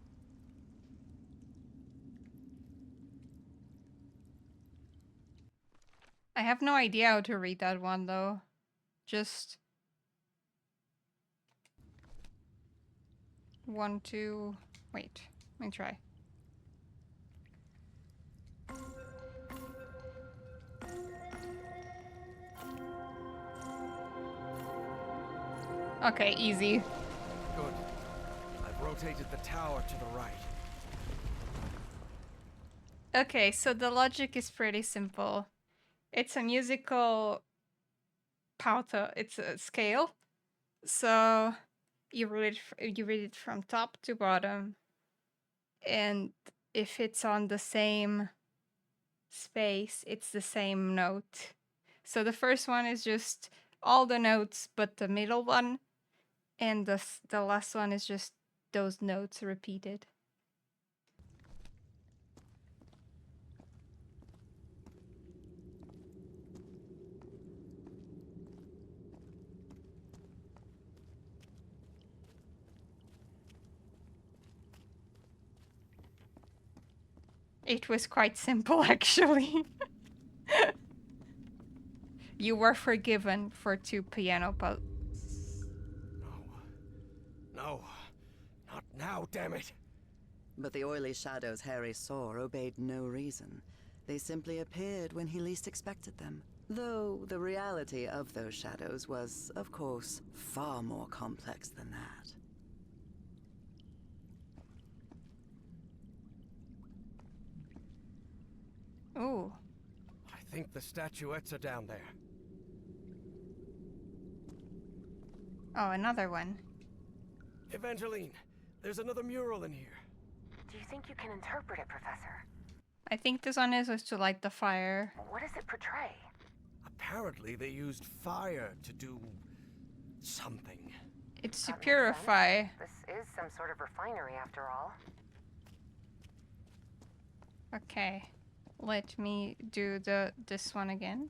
I have no idea how to read that one, though. Just... 1, 2... Wait, let me try. Okay, easy. Good. I've rotated the tower to the right. Okay, so the logic is pretty simple. It's a musical pauta. It's a scale. So you read it from top to bottom, and if it's on the same space, it's the same note. So the first one is just all the notes but the middle one, and the last one is just those notes repeated. It was quite simple, actually. You were forgiven for 2 piano pals. No. Not now, damn it. But the oily shadows Harry saw obeyed no reason. They simply appeared when he least expected them. Though the reality of those shadows was, of course, far more complex than that. Ooh. I think the statuettes are down there. Oh, another one. Evangeline, there's another mural in here. Do you think you can interpret it, Professor? I think this one is supposed to light the fire. What does it portray? Apparently they used fire to do something. It's to That makes purify. sense. This is some sort of refinery, after all. Okay. Let me do this one again.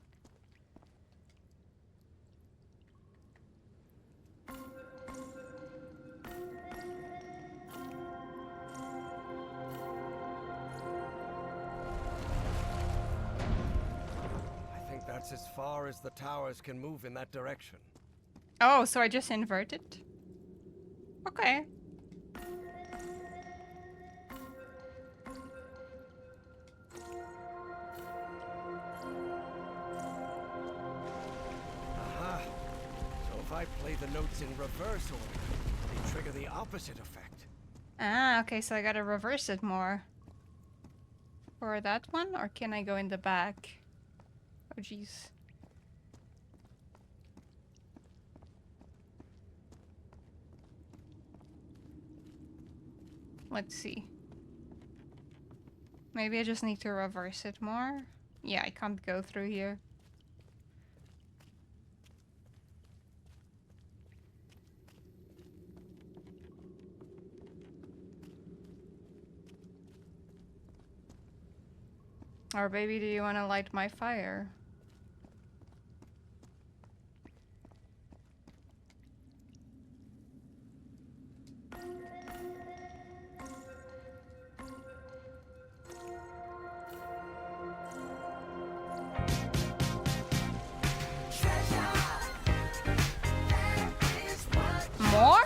I think that's as far as the towers can move in that direction. Oh, so I just inverted? Okay. Aha! So if I play the notes in reverse order, they trigger the opposite effect. Ah, okay, so I gotta reverse it more. For that one? Or can I go in the back? Oh, jeez. Let's see. Maybe I just need to reverse it more? Yeah, I can't go through here. Or baby, do you want to light my fire? More?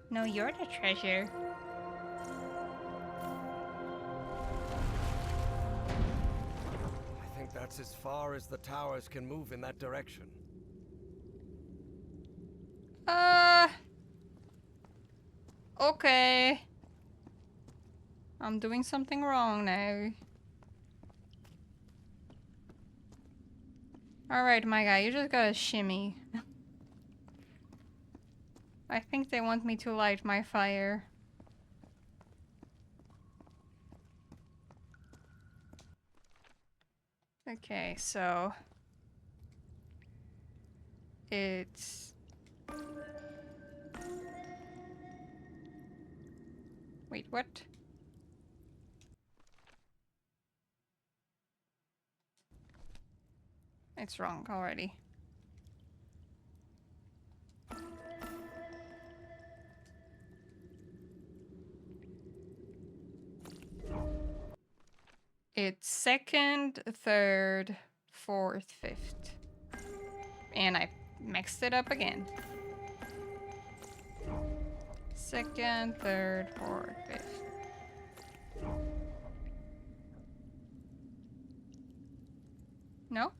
No, you're the treasure. I think that's as far as the towers can move in that direction. Okay. I'm doing something wrong now. Alright, my guy, you just gotta shimmy. I think they want me to light my fire. Okay, so... It's... Wait, what? It's wrong already. It's second, third, fourth, fifth. And I mixed it up again. Second, third, fourth, fifth. No?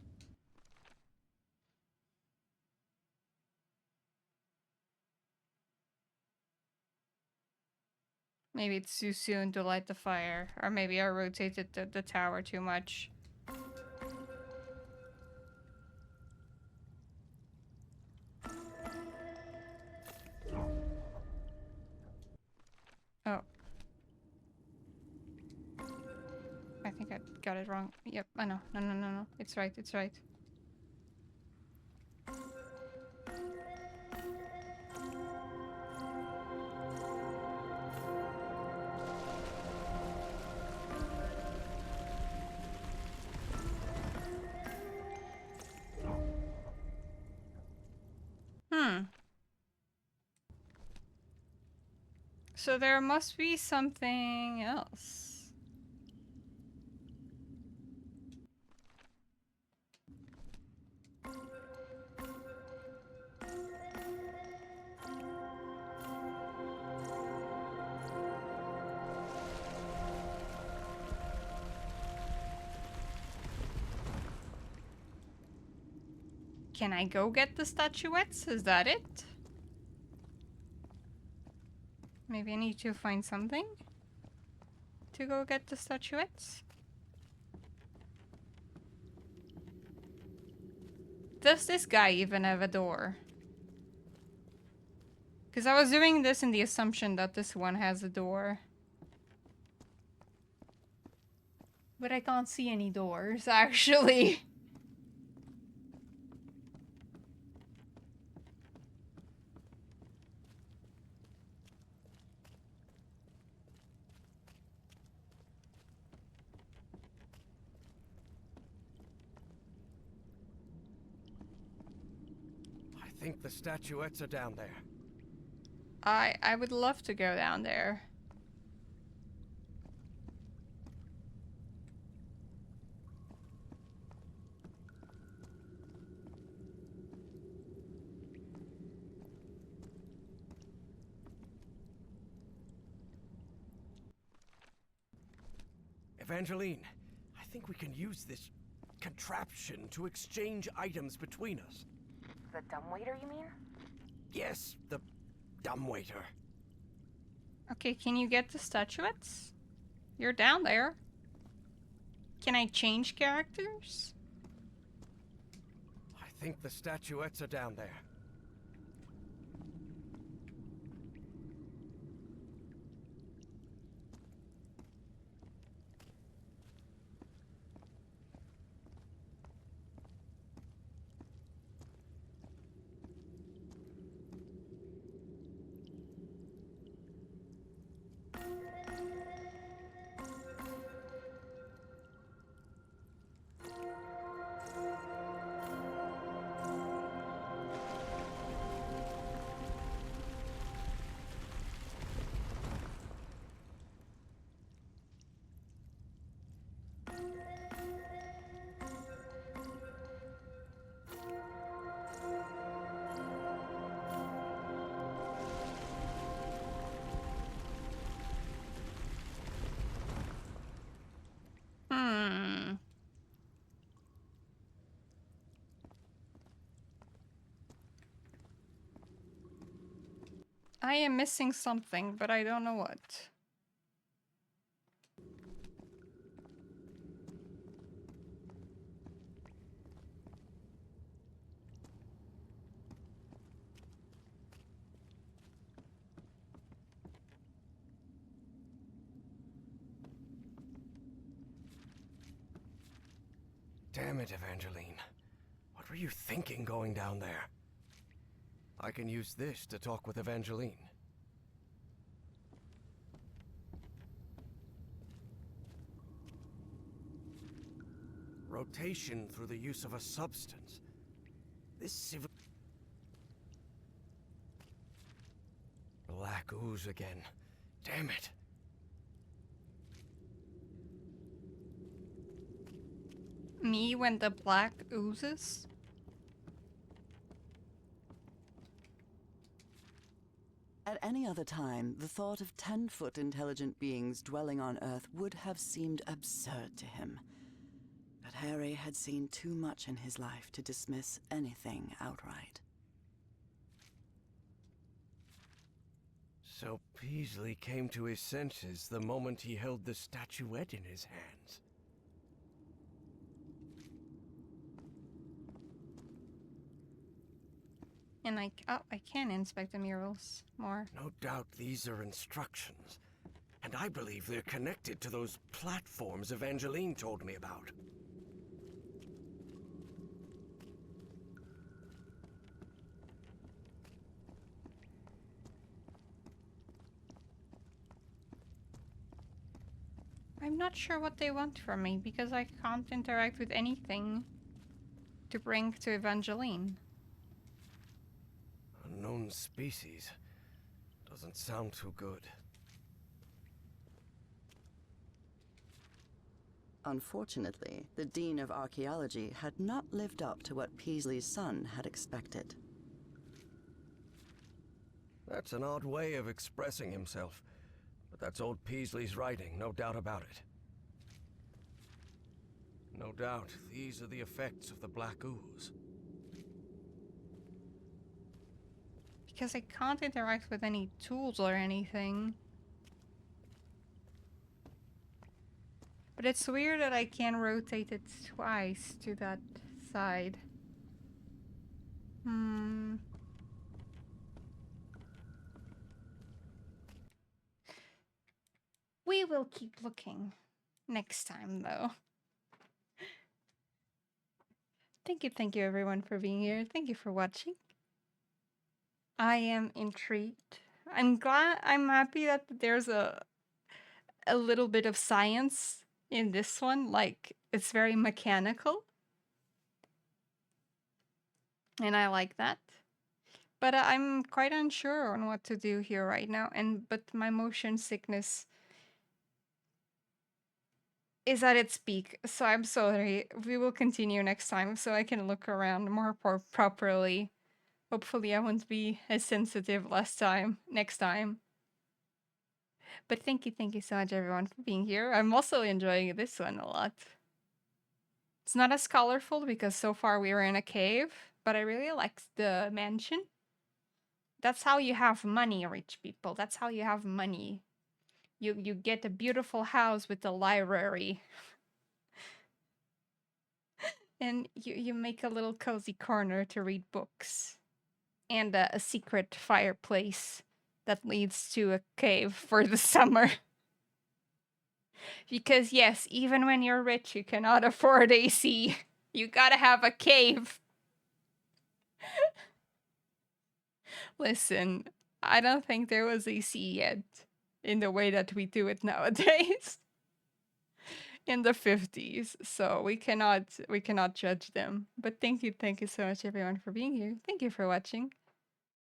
Maybe it's too soon to light the fire. Or maybe I rotated the tower too much. Oh. I think I got it wrong. Yep, I know. No. It's right, it's right. So there must be something else. Can I go get the statuettes? Is that it? Maybe I need to find something to go get the statuettes. Does this guy even have a door? Because I was doing this in the assumption that this one has a door. But I can't see any doors, actually. I think the statuettes are down there. I would love to go down there. Evangeline, I think we can use this contraption to exchange items between us. The dumbwaiter, you mean? Yes, the dumbwaiter. Okay, can you get the statuettes? You're down there. Can I change characters? I think the statuettes are down there. I am missing something, but I don't know what. Damn it, Evangeline. What were you thinking going down there? I can use this to talk with Evangeline. Rotation through the use of a substance. This civil... Black ooze again. Damn it. Me when the black oozes? At any other time, the thought of 10-foot intelligent beings dwelling on Earth would have seemed absurd to him. But Harry had seen too much in his life to dismiss anything outright. So Peasley came to his senses the moment he held the statuette in his hands. And I can inspect the murals more. No doubt these are instructions. And I believe they're connected to those platforms Evangeline told me about. I'm not sure what they want from me because I can't interact with anything to bring to Evangeline. Unknown species. Doesn't sound too good. Unfortunately, the Dean of Archaeology had not lived up to what Peasley's son had expected. That's an odd way of expressing himself. But that's old Peasley's writing, no doubt about it. No doubt, these are the effects of the black ooze. Because I can't interact with any tools or anything. But it's weird that I can rotate it twice to that side. We will keep looking next time, though. Thank you everyone for being here. Thank you for watching. I am intrigued. I'm happy that there's a little bit of science in this one. Like, it's very mechanical. And I like that. But I'm quite unsure on what to do here right now. But my motion sickness is at its peak, so I'm sorry. We will continue next time so I can look around more properly. Hopefully I won't be as sensitive next time. But thank you so much everyone for being here. I'm also enjoying this one a lot. It's not as colorful because so far we were in a cave, but I really like the mansion. That's how you have money, rich people. That's how you have money. You get a beautiful house with a library. And you make a little cozy corner to read books. And a secret fireplace that leads to a cave for the summer. Because yes, even when you're rich, you cannot afford AC. You gotta have a cave. Listen, I don't think there was AC yet in the way that we do it nowadays. In the 50s, so we cannot judge them. But thank you so much everyone for being here. Thank you for watching.